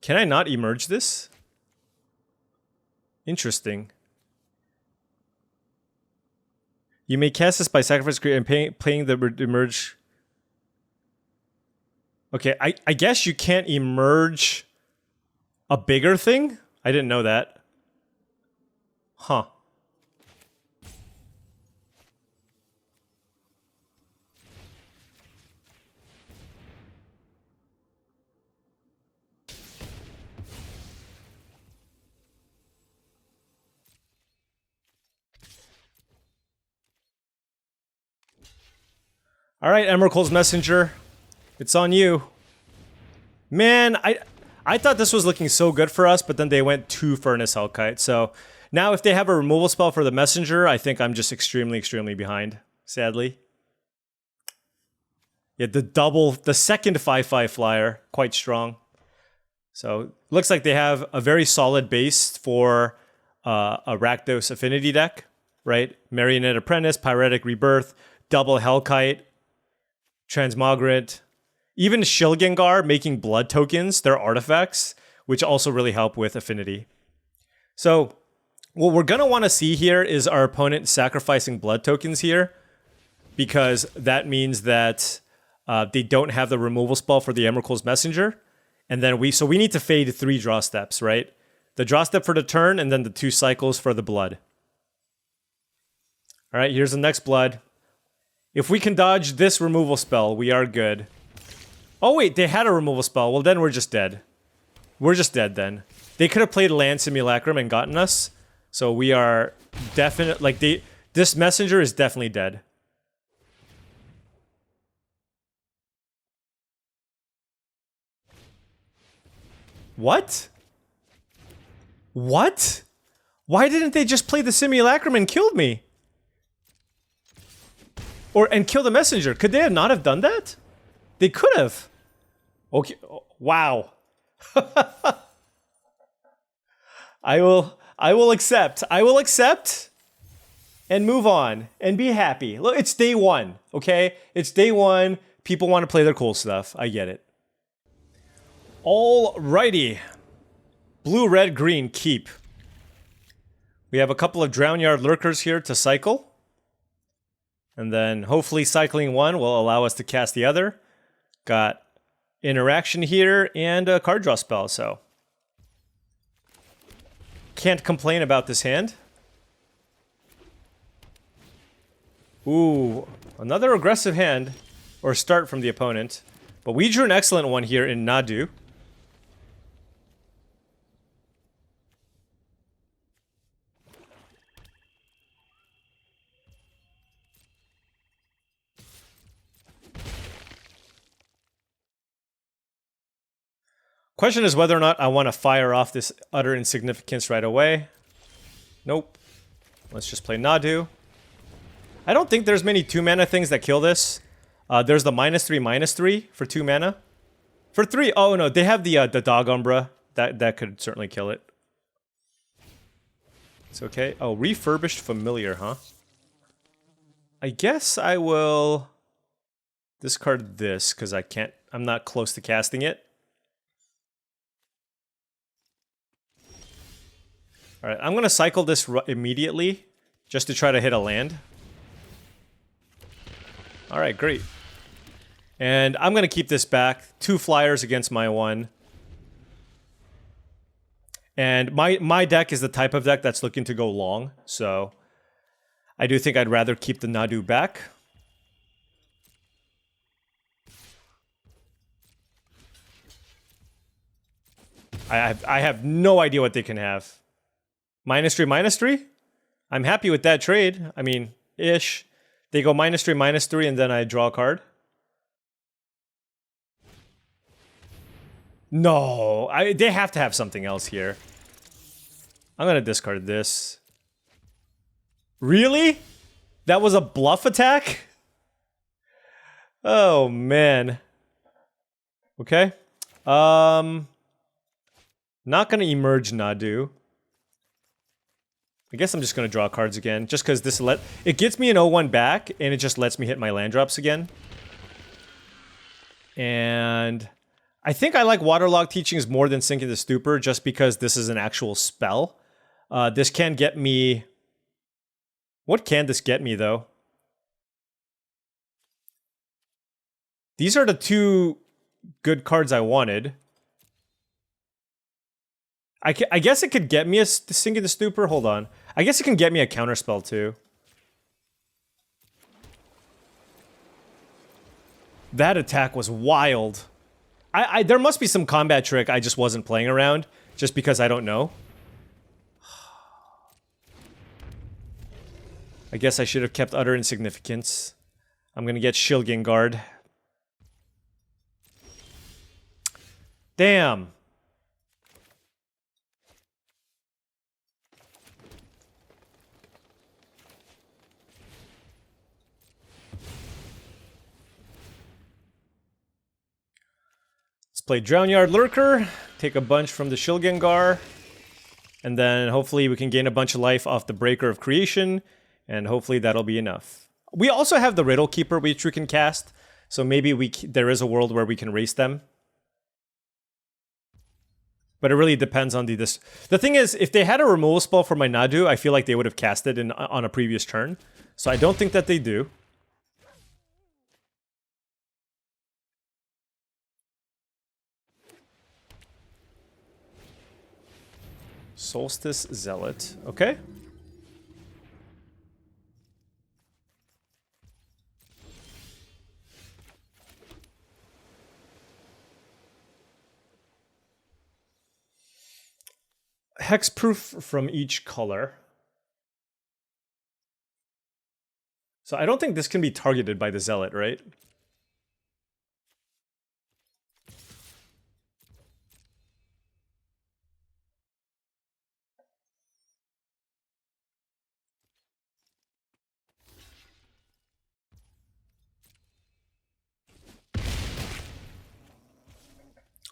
Can I not emerge this? Interesting. You may cast this by sacrifice creature and playing the emerge. Okay, I guess you can't emerge a bigger thing? I didn't know that. Huh. Alright, Emrakul's Messenger. It's on you. Man, I thought this was looking so good for us, but then they went 2 Furnace Hellkite. So now if they have a removal spell for the Messenger, I think I'm just extremely behind, sadly. Yeah, the second 5/5 flyer, quite strong. So looks like they have a very solid base for a Rakdos Affinity deck, right? Marionette Apprentice, Pyretic Rebirth, double Hellkite, Transmogrant, even Shilgengar making blood tokens, they're artifacts, which also really help with affinity. So what we're going to want to see here is our opponent sacrificing blood tokens here, because that means that they don't have the removal spell for the Emrakul's Messenger. And then we need to fade 3 draw steps, right? The draw step for the turn, and then the 2 cycles for the blood. All right, here's the next blood. If we can dodge this removal spell, we are good. Oh wait, they had a removal spell. Well, then we're just dead. We're just dead then. They could have played Land Simulacrum and gotten us. So we are definite. Like this Messenger is definitely dead. What? What? Why didn't they just play the Simulacrum and killed me? And kill the Messenger? Could they not have done that? They could have. Okay. Wow. I will accept. I will accept and move on and be happy. Look, it's day one, okay? It's day one. People want to play their cool stuff. I get it. Alrighty. Blue, red, green, keep. We have a couple of Drownyard Lurkers here to cycle. And then hopefully cycling one will allow us to cast the other. Got interaction here and a card draw spell, so can't complain about this hand. Ooh, another aggressive hand, or start from the opponent. But we drew an excellent one here in Nadu. Question is whether or not I want to fire off this utter insignificance right away. Nope. Let's just play Nadu. I don't think there's many 2-mana things that kill this. There's the -3/-3 for 2 mana. For 3, oh no, they have the Dog Umbra. That could certainly kill it. It's okay. Oh, Refurbished Familiar, huh? I guess I will discard this, because I'm not close to casting it. Alright, I'm going to cycle this immediately, just to try to hit a land. Alright, great. And I'm going to keep this back. 2 flyers against my 1. And my deck is the type of deck that's looking to go long, so I do think I'd rather keep the Nadu back. I have no idea what they can have. -3/-3? I'm happy with that trade. I mean, ish. They go -3/-3 and then I draw a card. No, they have to have something else here. I'm gonna discard this. Really? That was a bluff attack? Oh, man. Okay. Not gonna emerge Nadu. I guess I'm just going to draw cards again, just because it gets me an 0-1 back, and it just lets me hit my land drops again. And I think I like Waterlog Teachings more than Sinking the Stupor, just because this is an actual spell. This can get me... What can this get me, though? These are the 2 good cards I wanted. I guess it could get me a Sinking the Stupor. Hold on. I guess it can get me a counterspell too. That attack was wild. There must be some combat trick I just wasn't playing around, just because I don't know. I guess I should have kept Utter Insignificance. I'm gonna get Shilgin Guard. Damn. Play Drownyard Lurker, take a bunch from the Shilgengar, and then hopefully we can gain a bunch of life off the Breaker of Creation, and hopefully that'll be enough. We also have the Riddle Keeper which we can cast, so maybe there is a world where we can race them. But it really depends on this. The thing is, if they had a removal spell for my Nadu, I feel like they would have cast it on a previous turn. So I don't think that they do. Solstice Zealot. Okay. Hexproof from each color. So I don't think this can be targeted by the Zealot, right?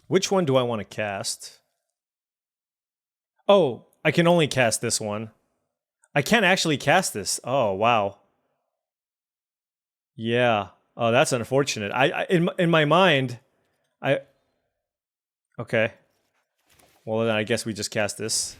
Which one do I want to cast? Oh, I can only cast this one. I can't actually cast this. Oh, wow. Yeah. Oh, that's unfortunate. In my mind, okay. Well, then I guess we just cast this.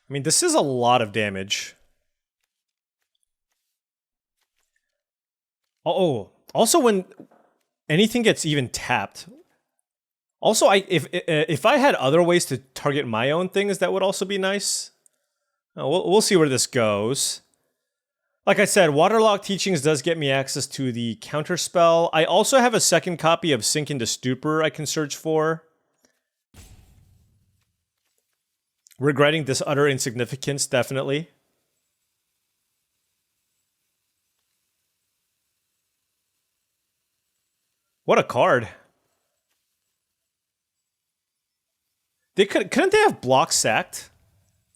I mean, this is a lot of damage. Oh, also when anything gets even tapped. Also, if I had other ways to target my own things, that would also be nice. We'll see where this goes. Like I said, Waterlogged Teachings does get me access to the counterspell. I also have a second copy of Sink into Stupor I can search for. Regretting this utter insignificance, definitely. What a card. Couldn't they have block sacked?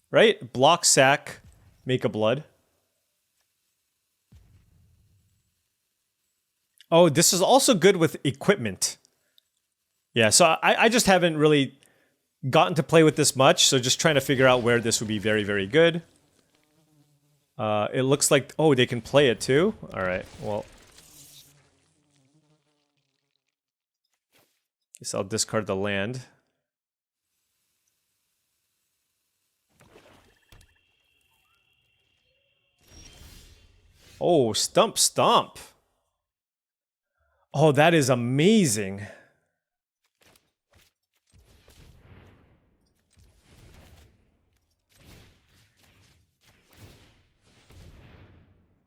Right? Block sack, make a blood. Oh, this is also good with equipment. Yeah, so I just haven't really gotten to play with this much, so just trying to figure out where this would be very, very good. It looks like, oh, they can play it too? Alright, well. Guess I'll discard the land. Oh, stump stomp. Oh, that is amazing.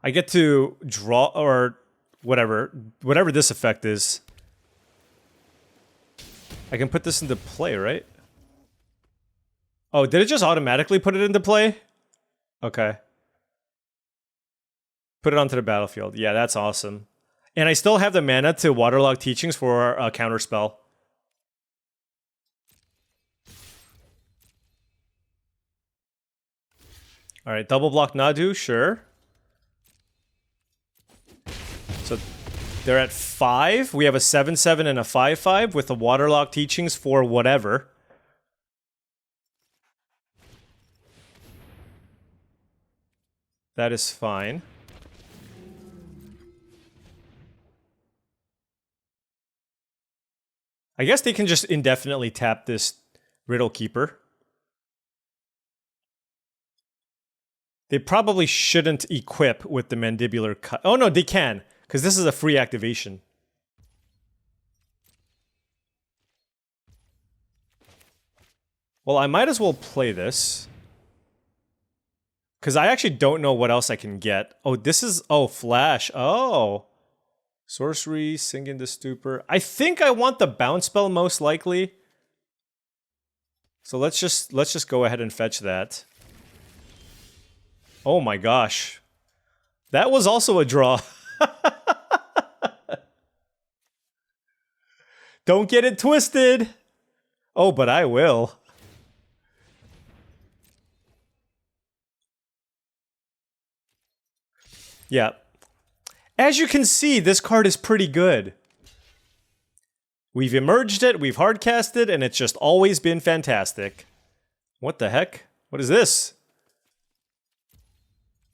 I get to draw, or whatever this effect is. I can put this into play, right? Oh, did it just automatically put it into play? Okay. Put it onto the battlefield. Yeah, that's awesome. And I still have the mana to Waterlogged Teachings for a counterspell. Alright, double block Nadu, sure. So they're at 5. We have a 7/7 and a 5/5 with the Waterlogged Teachings for whatever. That is fine. I guess they can just indefinitely tap this Riddle Keeper. They probably shouldn't equip with the Mandibular Cut. Oh no, they can, because this is a free activation. Well, I might as well play this. Because I actually don't know what else I can get. Oh, this is... Oh, Flash. Oh. Sorcery, Sink into Stupor. I think I want the bounce spell most likely. So let's just go ahead and fetch that. Oh my gosh. That was also a draw. Don't get it twisted. Oh, but I will. Yeah. As you can see, this card is pretty good. We've emerged it, we've hardcast it, and it's just always been fantastic. What the heck? What is this?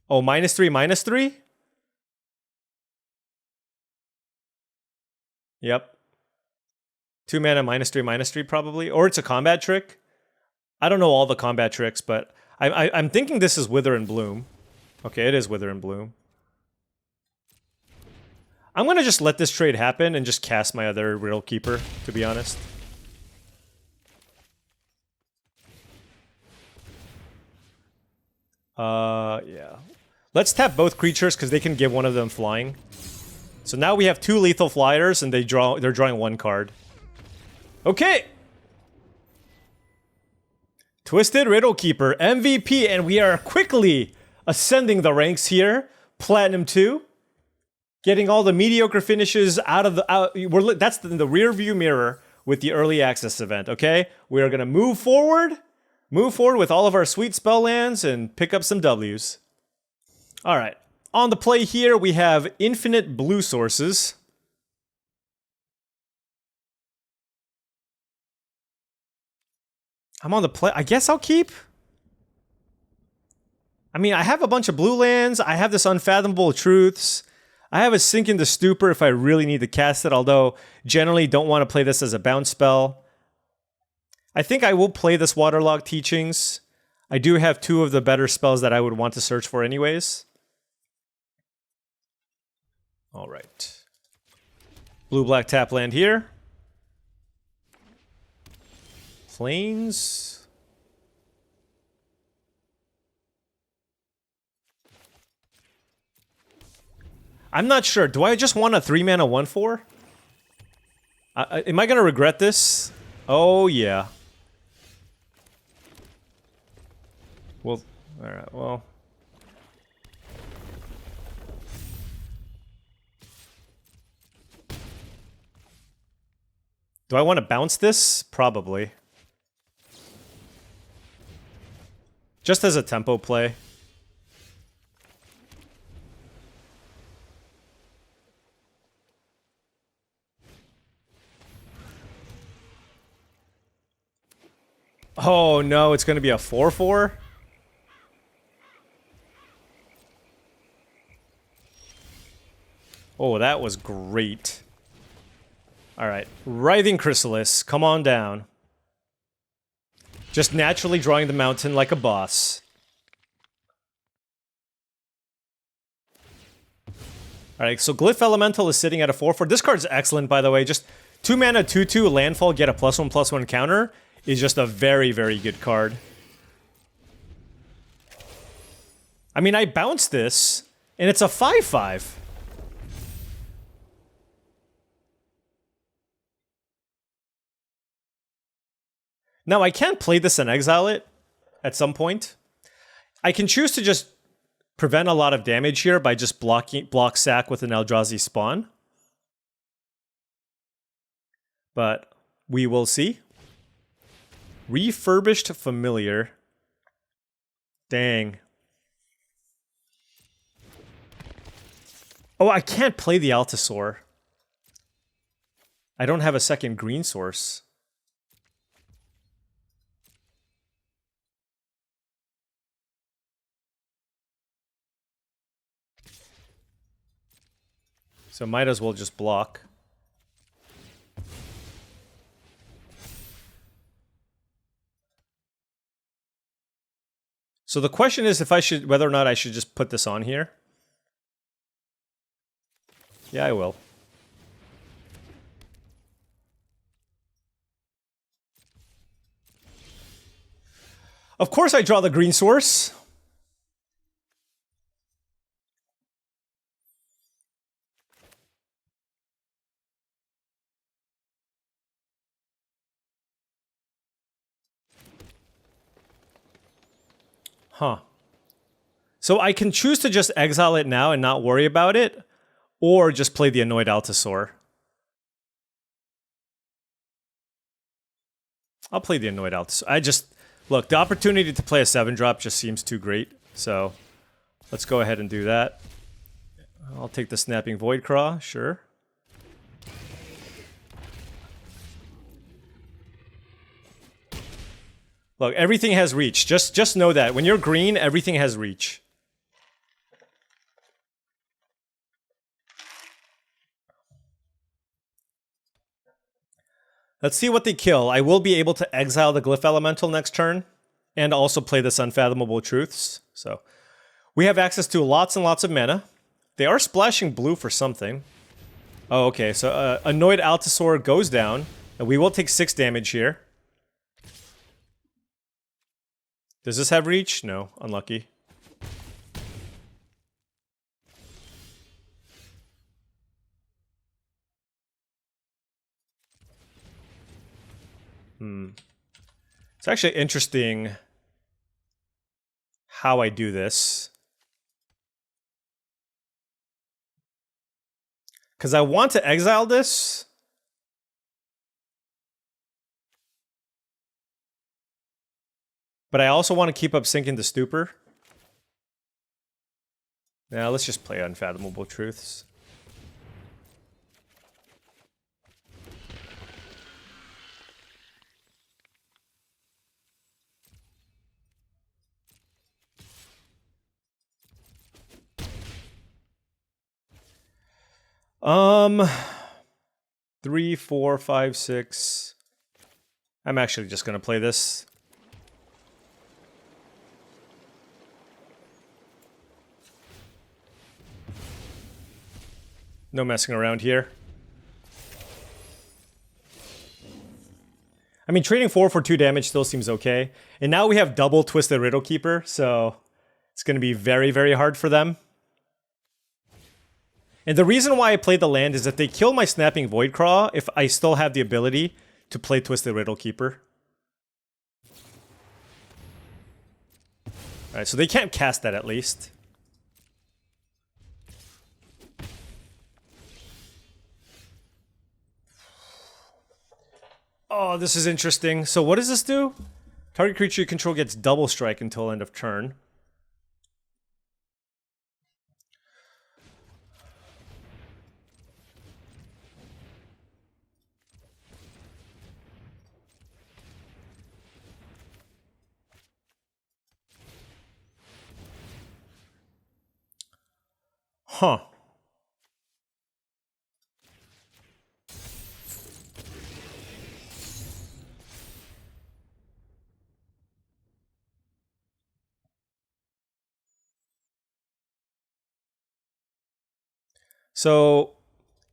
Oh, -3, -3? Yep. 2 mana, -3, -3 probably. Or it's a combat trick. I don't know all the combat tricks, but I'm thinking this is Wither and Bloom. Okay, it is Wither and Bloom. I'm gonna just let this trade happen and just cast my other Riddle Keeper, to be honest. Yeah. Let's tap both creatures because they can give one of them flying. So now we have 2 lethal flyers and they're drawing 1 card. Okay! Twisted Riddle Keeper, MVP, and we are quickly ascending the ranks here. Platinum 2. Getting all the mediocre finishes out of the that's the rear view mirror with the early access event, okay? We are going to move forward with all of our sweet spell lands and pick up some W's. All right. On the play here, we have infinite blue sources. I'm on the play. I guess I'll keep. I mean, I have a bunch of blue lands. I have this Unfathomable Truths. I have a Sink into Stupor if I really need to cast it, although generally don't want to play this as a bounce spell. I think I will play this Waterlogged Teachings. I do have two of the better spells that I would want to search for anyways. All right. Blue-black tap land here. Plains. I'm not sure. Do I just want a 3-mana 1/4? Am I going to regret this? Oh, yeah. Well, alright, well. Do I want to bounce this? Probably. Just as a tempo play. Oh no, it's going to be a 4/4? Oh, that was great. Alright, Writhing Chrysalis, come on down. Just naturally drawing the mountain like a boss. Alright, so Glyph Elemental is sitting at a 4/4. This card's excellent, by the way. Just 2 mana, 2/2, landfall, get a +1/+1 counter is just a very, very good card. I mean, I bounced this, and it's a 5/5. Now, I can play this and exile it at some point. I can choose to just prevent a lot of damage here by just block sack with an Eldrazi spawn. But we will see. Refurbished Familiar. Dang. Oh, I can't play the Altasaur. I don't have a second green source. So might as well just block. So the question is if I should, whether or not I should just put this on here. Yeah, I will. Of course I draw the green source. Huh. So I can choose to just exile it now and not worry about it, or just play the Annoyed Altasaur. I'll play the Annoyed Altasaur. Look, the opportunity to play a 7-drop just seems too great, so let's go ahead and do that. I'll take the Snapping Voidcraw, sure. Look, everything has reach. Just know that. When you're green, everything has reach. Let's see what they kill. I will be able to exile the Glyph Elemental next turn, and also play this Unfathomable Truths. So, we have access to lots and lots of mana. They are splashing blue for something. Oh, okay, so Annoyed Altasaur goes down, and we will take 6 damage here. Does this have reach? No, unlucky. It's actually interesting how I do this. Because I want to exile this. But I also want to keep up sinking the Stupor. Now let's just play Unfathomable Truths. Three, four, five, six. I'm actually just gonna play this. No messing around here. I mean, trading 4 for 2 damage still seems okay. And now we have double Twisted Riddle Keeper, so it's going to be very, very hard for them. And the reason why I played the land is if they kill my Snapping Voidcraw, if I still have the ability to play Twisted Riddle Keeper. Alright, so they can't cast that at least. Oh, this is interesting. So what does this do? Target creature you control gets double strike until end of turn. Huh. So,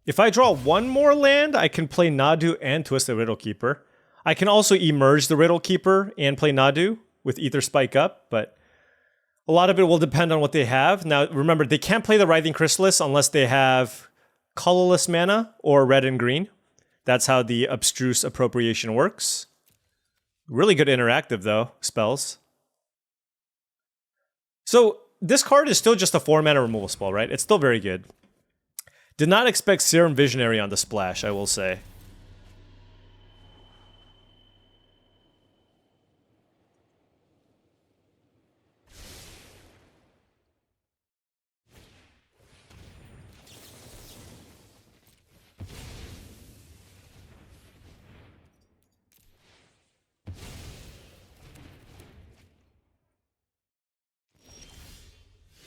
if I draw one more land, I can play Nadu and Twisted Riddle Keeper. I can also emerge the Riddle Keeper and play Nadu with Ether Spike up, but a lot of it will depend on what they have. Now, remember, they can't play the Writhing Chrysalis unless they have colorless mana or red and green. That's how the Abstruse Appropriation works. Really good interactive, though, spells. So, this card is still just a 4-mana removal spell, right? It's still very good. Did not expect Serum Visionary on the splash, I will say.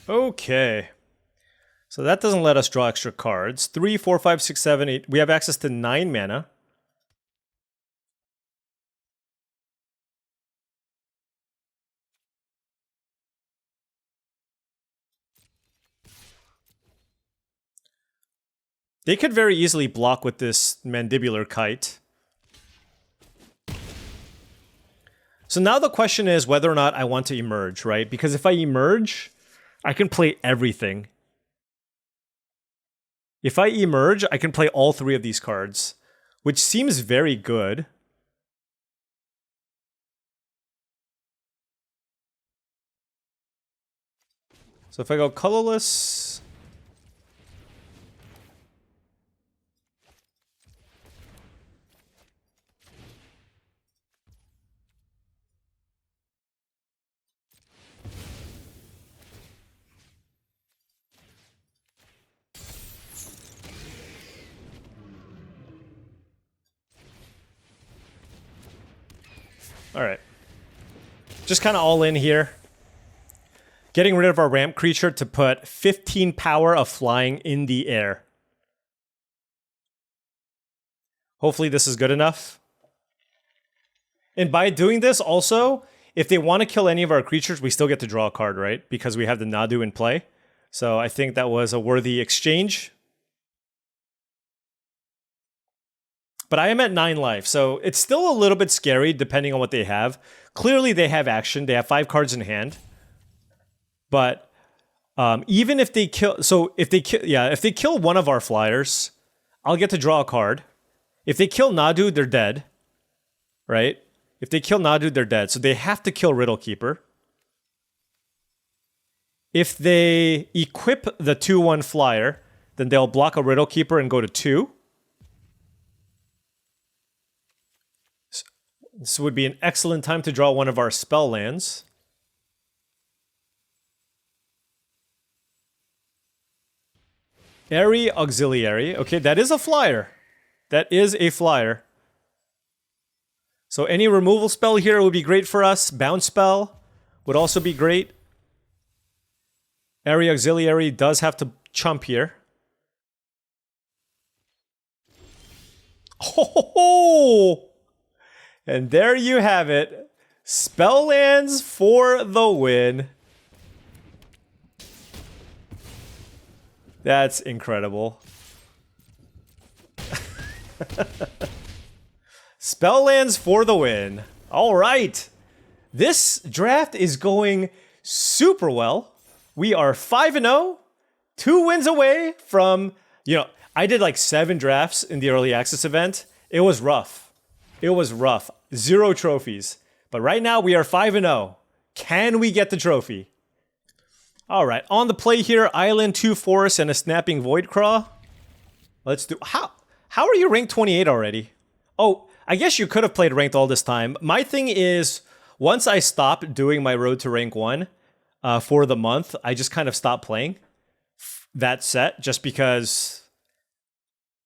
Okay. So that doesn't let us draw extra cards. 3, 4, 5, 6, 7, 8. We have access to 9 mana. They could very easily block with this Mandibular Kite. So now the question is whether or not I want to emerge, right? Because if I emerge, I can play everything. If I emerge, I can play all 3 of these cards, which seems very good. So if I go colorless... Alright. Just kind of all in here. Getting rid of our ramp creature to put 15 power of flying in the air. Hopefully this is good enough. And by doing this also, if they want to kill any of our creatures, we still get to draw a card, right? Because we have the Nadu in play. So I think that was a worthy exchange. But I am at 9 life, so it's still a little bit scary depending on what they have. Clearly they have action. They have 5 cards in hand. But even if they kill... So if they kill one of our flyers, I'll get to draw a card. If they kill Nadu, they're dead. Right? If they kill Nadu, they're dead. So they have to kill Riddle Keeper. If they equip the 2/1 flyer, then they'll block a Riddle Keeper and go to 2. This would be an excellent time to draw one of our spell lands. Airy Auxiliary. Okay, that is a flyer. That is a flyer. So any removal spell here would be great for us. Bounce spell would also be great. Airy Auxiliary does have to chump here. Oh! And there you have it. Spell lands for the win. That's incredible. Spell lands for the win. All right. This draft is going super well. We are 5-0, 2 wins away from, I did like 7 drafts in the early access event. It was rough. It was rough. 0 trophies. But right now we are 5-0. Can we get the trophy? All right, on the play here, Island, 2 Forests, and a Snapping Voidcraw. Let's do... How are you ranked 28 already? Oh, I guess you could have played ranked all this time. My thing is, once I stopped doing my road to rank 1 for the month, I just kind of stopped playing that set just because...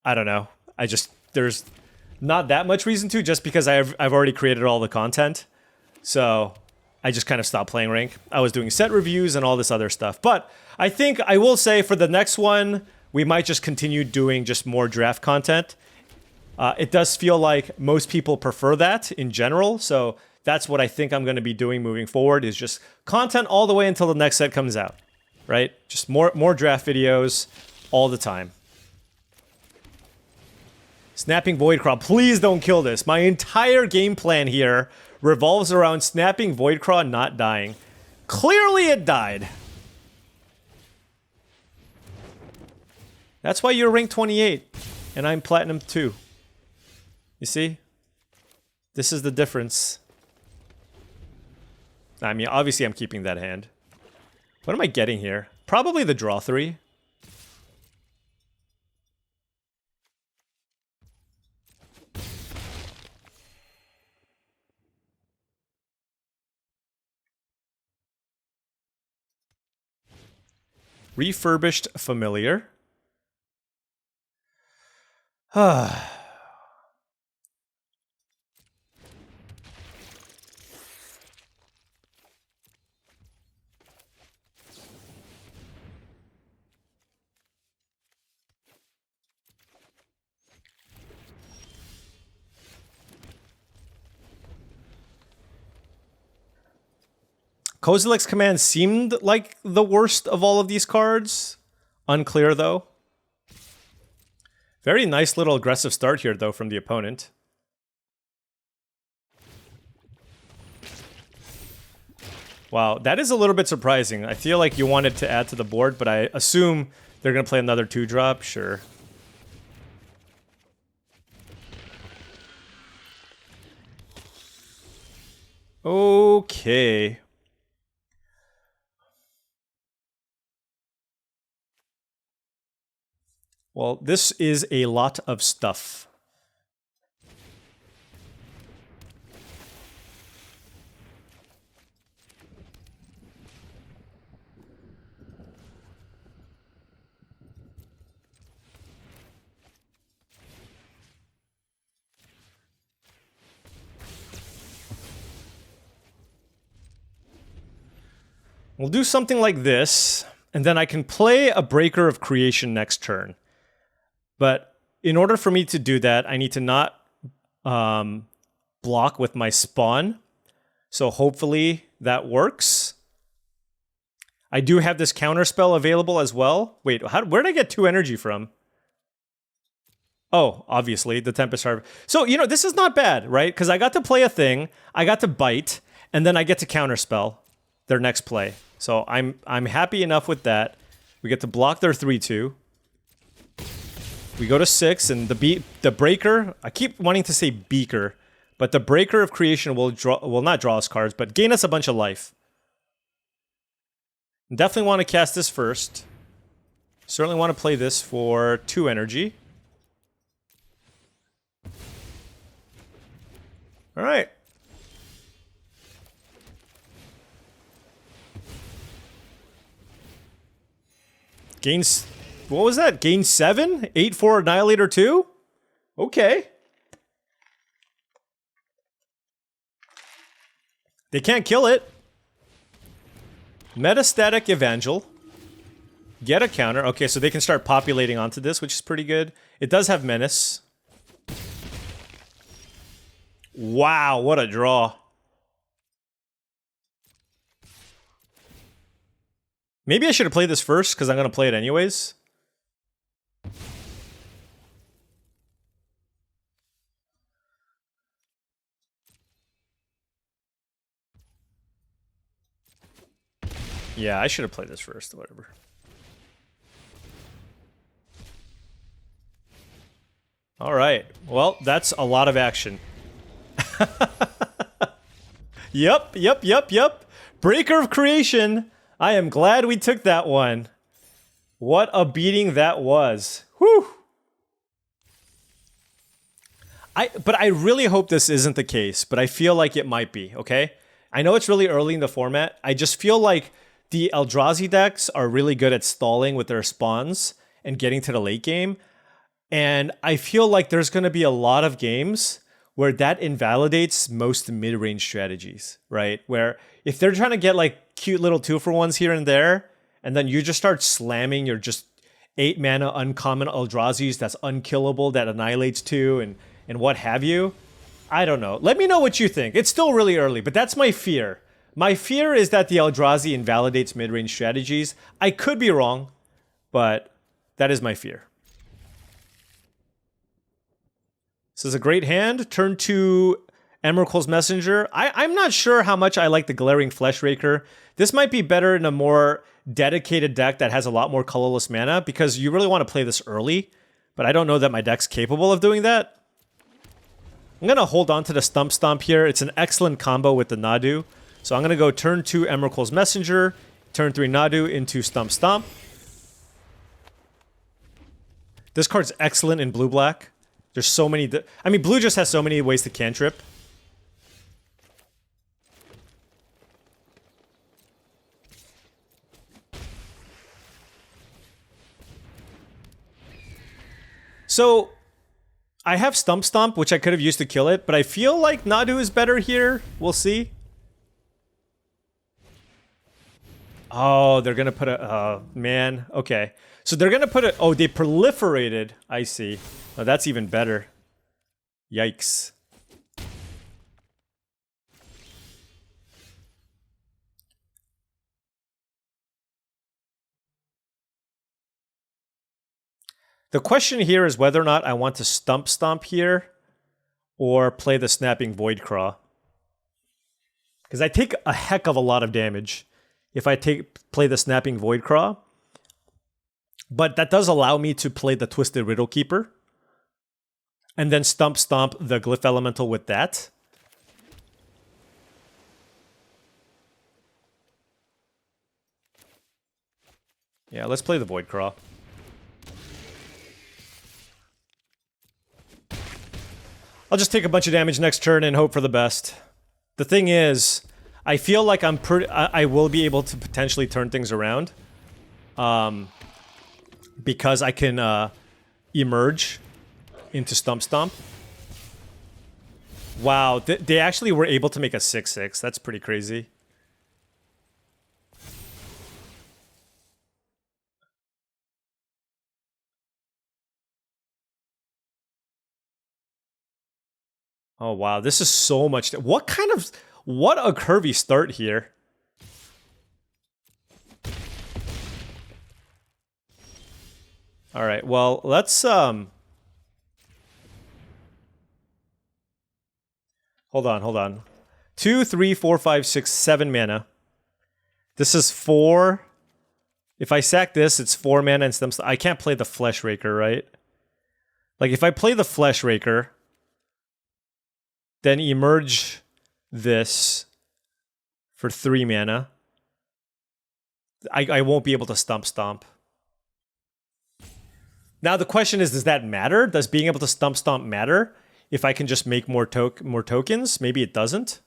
I don't know. There's not that much reason to, just because I've already created all the content. So... I just kind of stopped playing rank. I was doing set reviews and all this other stuff. But I think I will say for the next one, we might just continue doing just more draft content. It does feel like most people prefer that in general. So that's what I think I'm going to be doing moving forward, is just content all the way until the next set comes out, right? Just more draft videos all the time. Snapping Voidcraw, please don't kill this. My entire game plan here revolves around Snapping Voidcraw not dying. Clearly it died. That's why you're ranked 28, and I'm Platinum 2. You see? This is the difference. I mean, obviously I'm keeping that hand. What am I getting here? Probably the draw 3. Refurbished Familiar. Kozilek's Command seemed like the worst of all of these cards. Unclear, though. Very nice little aggressive start here, though, from the opponent. Wow, that is a little bit surprising. I feel like you wanted to add to the board, but I assume they're going to play another 2-drop. Sure. Okay. Well, this is a lot of stuff. We'll do something like this, and then I can play a Breaker of Creation next turn. But in order for me to do that, I need to not block with my spawn. So hopefully that works. I do have this counter spell available as well. Wait, where did I get 2 energy from? Oh, obviously, the Tempest Harvest. So, this is not bad, right? Because I got to play a thing, I got to bite, and then I get to counter spell their next play. So I'm happy enough with that. We get to block their 3/2. We go to 6, and the Breaker, I keep wanting to say Beaker, but the Breaker of Creation will not draw us cards, but gain us a bunch of life. Definitely want to cast this first. Certainly want to play this for 2 energy. All right. Gains, what was that? Gain 7? 8-4 Annihilator 2? Okay. They can't kill it. Metastatic Evangel. Get a counter. Okay, so they can start populating onto this, which is pretty good. It does have Menace. Wow, what a draw. Maybe I should have played this first, because I'm going to play it anyways. Yeah, I should have played this first, whatever. All right. Well, that's a lot of action. Yep. Breaker of Creation. I am glad we took that one. What a beating that was. Whew. But I really hope this isn't the case, but I feel like it might be, okay? I know it's really early in the format. I just feel like the Eldrazi decks are really good at stalling with their spawns and getting to the late game. And I feel like there's going to be a lot of games where that invalidates most mid-range strategies, right? Where if they're trying to get like cute little 2-for-1s here and there, and then you just start slamming your just 8 mana uncommon Eldrazi's that's unkillable, that annihilates 2, and what have you. I don't know. Let me know what you think. It's still really early, but that's my fear. My fear is that the Eldrazi invalidates mid-range strategies. I could be wrong, but that is my fear. This is a great hand. Turn 2 Emrakul's Messenger. I'm not sure how much I like the Glaring Fleshraker. This might be better in a more dedicated deck that has a lot more colorless mana, because you really want to play this early, but I don't know that my deck's capable of doing that. I'm going to hold on to the Stump Stomp here. It's an excellent combo with the Nadu. So I'm going to go turn 2 Emrakul's Messenger, turn 3 Nadu into Stump Stomp. This card's excellent in blue-black. There's so many... I mean, blue just has so many ways to cantrip. So, I have Stump Stomp, which I could have used to kill it, but I feel like Nadu is better here. We'll see. Oh, they're gonna put a... Oh, man. Okay. So they're gonna put a... Oh, they proliferated. I see. Oh, that's even better. Yikes. The question here is whether or not I want to Stump Stomp here or play the Snapping Voidcraw. Because I take a heck of a lot of damage if I play the Snapping Voidcraw. But that does allow me to play the Twisted Riddle Keeper and then Stump Stomp the Glyph Elemental with that. Yeah, let's play the Voidcraw. I'll just take a bunch of damage next turn and hope for the best. The thing is, I feel like I will be able to potentially turn things around. Because I can emerge into Stump Stomp. Wow, they actually were able to make a 6/6. That's pretty crazy. Oh wow, this is so much. What a curvy start here. All right, well, let's hold on. 2, 3, 4, 5, 6, 7 mana. This is 4. If I sack this, it's 4 mana and Stump Stomp. I can't play the Fleshraker, right? Like if I play the Fleshraker, then emerge this for 3 mana, I won't be able to Stump Stomp. Now the question is, does that matter? Does being able to stomp matter? If I can just make more tokens? Maybe it doesn't.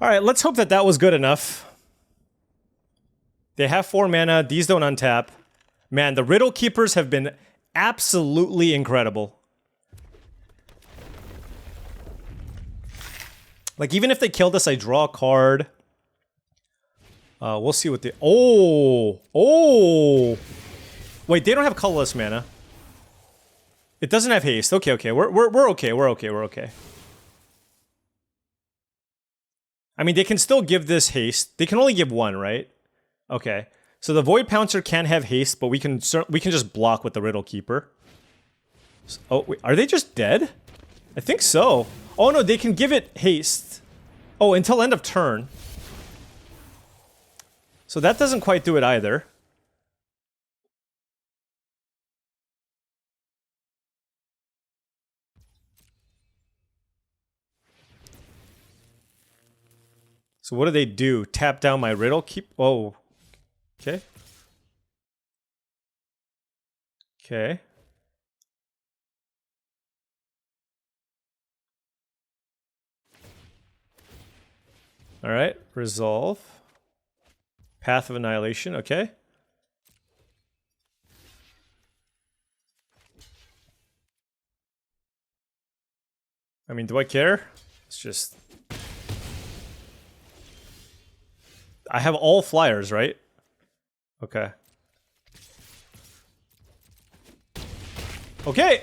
All right, let's hope that that was good enough. They have 4 mana. These don't untap. Man, the Riddle Keepers have been absolutely incredible. Like, even if they killed us, I draw a card. We'll see what they... Oh! Oh! Wait, they don't have colorless mana. It doesn't have haste. Okay, okay. We're okay. We're okay. We're okay. I mean, they can still give this haste. They can only give 1, right? Okay. So the Void Pouncer can have haste, but we can just block with the Riddle Keeper. Oh, wait, are they just dead? I think so. Oh no, they can give it haste. Oh, until end of turn. So that doesn't quite do it either. So what do they do? Tap down my Riddle Keep... Oh. Okay. Okay. Alright. Resolve. Path of Annihilation. Okay. I mean, do I care? It's just... I have all flyers, right? Okay. Okay!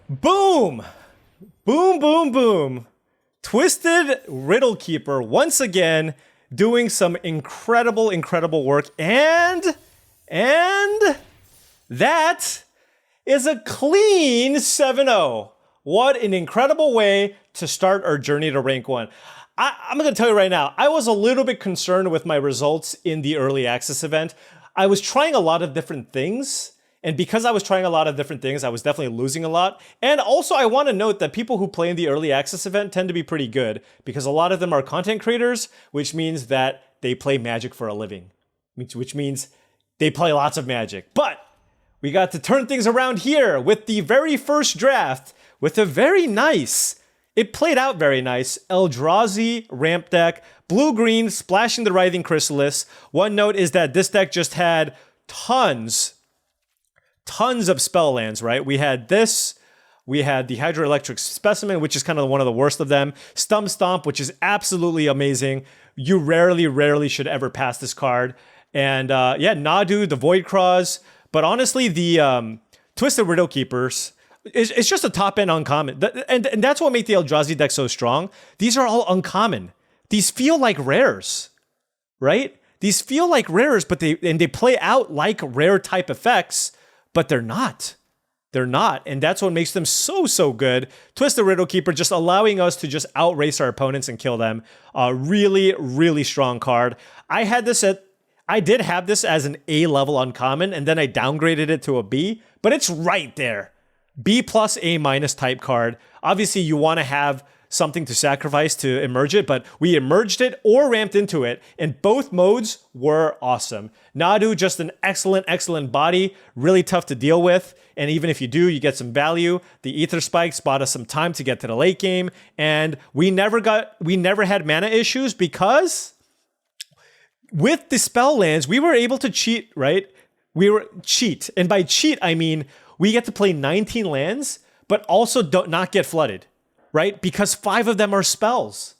Boom! Boom, boom, boom. Twisted Riddle Keeper once again doing some incredible, incredible work. And that is a clean 7-0. What an incredible way to start our journey to rank 1. I'm going to tell you right now, I was a little bit concerned with my results in the early access event. I was trying a lot of different things, and because I was trying a lot of different things, I was definitely losing a lot. And also, I want to note that people who play in the early access event tend to be pretty good, because a lot of them are content creators, which means that they play Magic for a living, which means they play lots of Magic. But we got to turn things around here with the very first draft, with a very nice... It played out very nice. Eldrazi ramp deck, blue-green, splashing the Writhing Chrysalis. One note is that this deck just had tons of spell lands, right? We had this, we had the Hydroelectric Specimen, which is kind of one of the worst of them. Stomp, which is absolutely amazing. You rarely should ever pass this card. And yeah, Nadu, the Void Craws. But honestly, the Twisted Riddle Keepers... It's just a top-end uncommon. And that's what makes the Eldrazi deck so strong. These are all uncommon. These feel like rares, right? These feel like rares, but they play out like rare-type effects, but they're not. They're not, and that's what makes them so good. Twist the Riddle Keeper, just allowing us to just outrace our opponents and kill them. Really strong card. I did have this as an A level uncommon, and then I downgraded it to a B, but it's right there. B plus A minus type card. Obviously, you want to have something to sacrifice to emerge it, but we emerged it or ramped into it, and both modes were awesome. Nadu, just an excellent body, really tough to deal with, and even if you do, you get some value. The Ether Spikes bought us some time to get to the late game, and we never had mana issues because with the spell lands, we were able to cheat, right? And by cheat, I mean we get to play 19 lands, but also don't not get flooded, right? Because 5 of them are spells.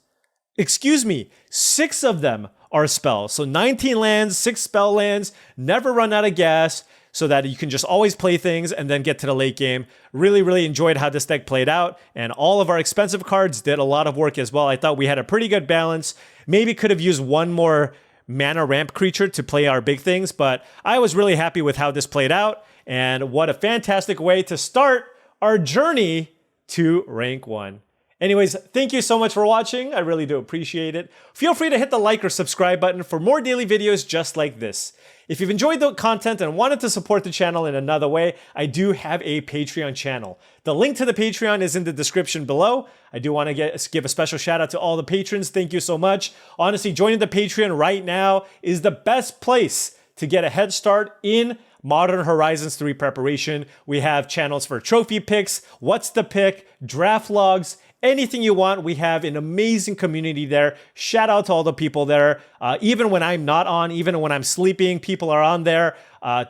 Excuse me, 6 of them are spells. So 19 lands, 6 spell lands, never run out of gas, so that you can just always play things and then get to the late game. Really, really enjoyed how this deck played out, and all of our expensive cards did a lot of work as well. I thought we had a pretty good balance. Maybe could have used one more mana ramp creature to play our big things, but I was really happy with how this played out, and what a fantastic way to start our journey to rank 1. Anyways, thank you so much for watching. I really do appreciate it. Feel free to hit the like or subscribe button for more daily videos just like this. If you've enjoyed the content and wanted to support the channel in another way, I do have a Patreon channel. The link to the Patreon is in the description below. I do want to give a special shout out to all the patrons. Thank you so much. Honestly, joining the Patreon right now is the best place to get a head start in Modern Horizons 3 preparation. We have channels for trophy picks, what's the pick, draft logs, anything you want. We have an amazing community there. Shout out to all the people there. Even when I'm not on, even when I'm sleeping, people are on there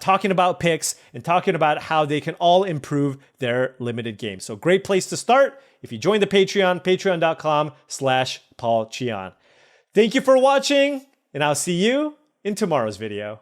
talking about picks and talking about how they can all improve their limited game. So great place to start if you join the Patreon, patreon.com/paulcheon. Thank you for watching, and I'll see you in tomorrow's video.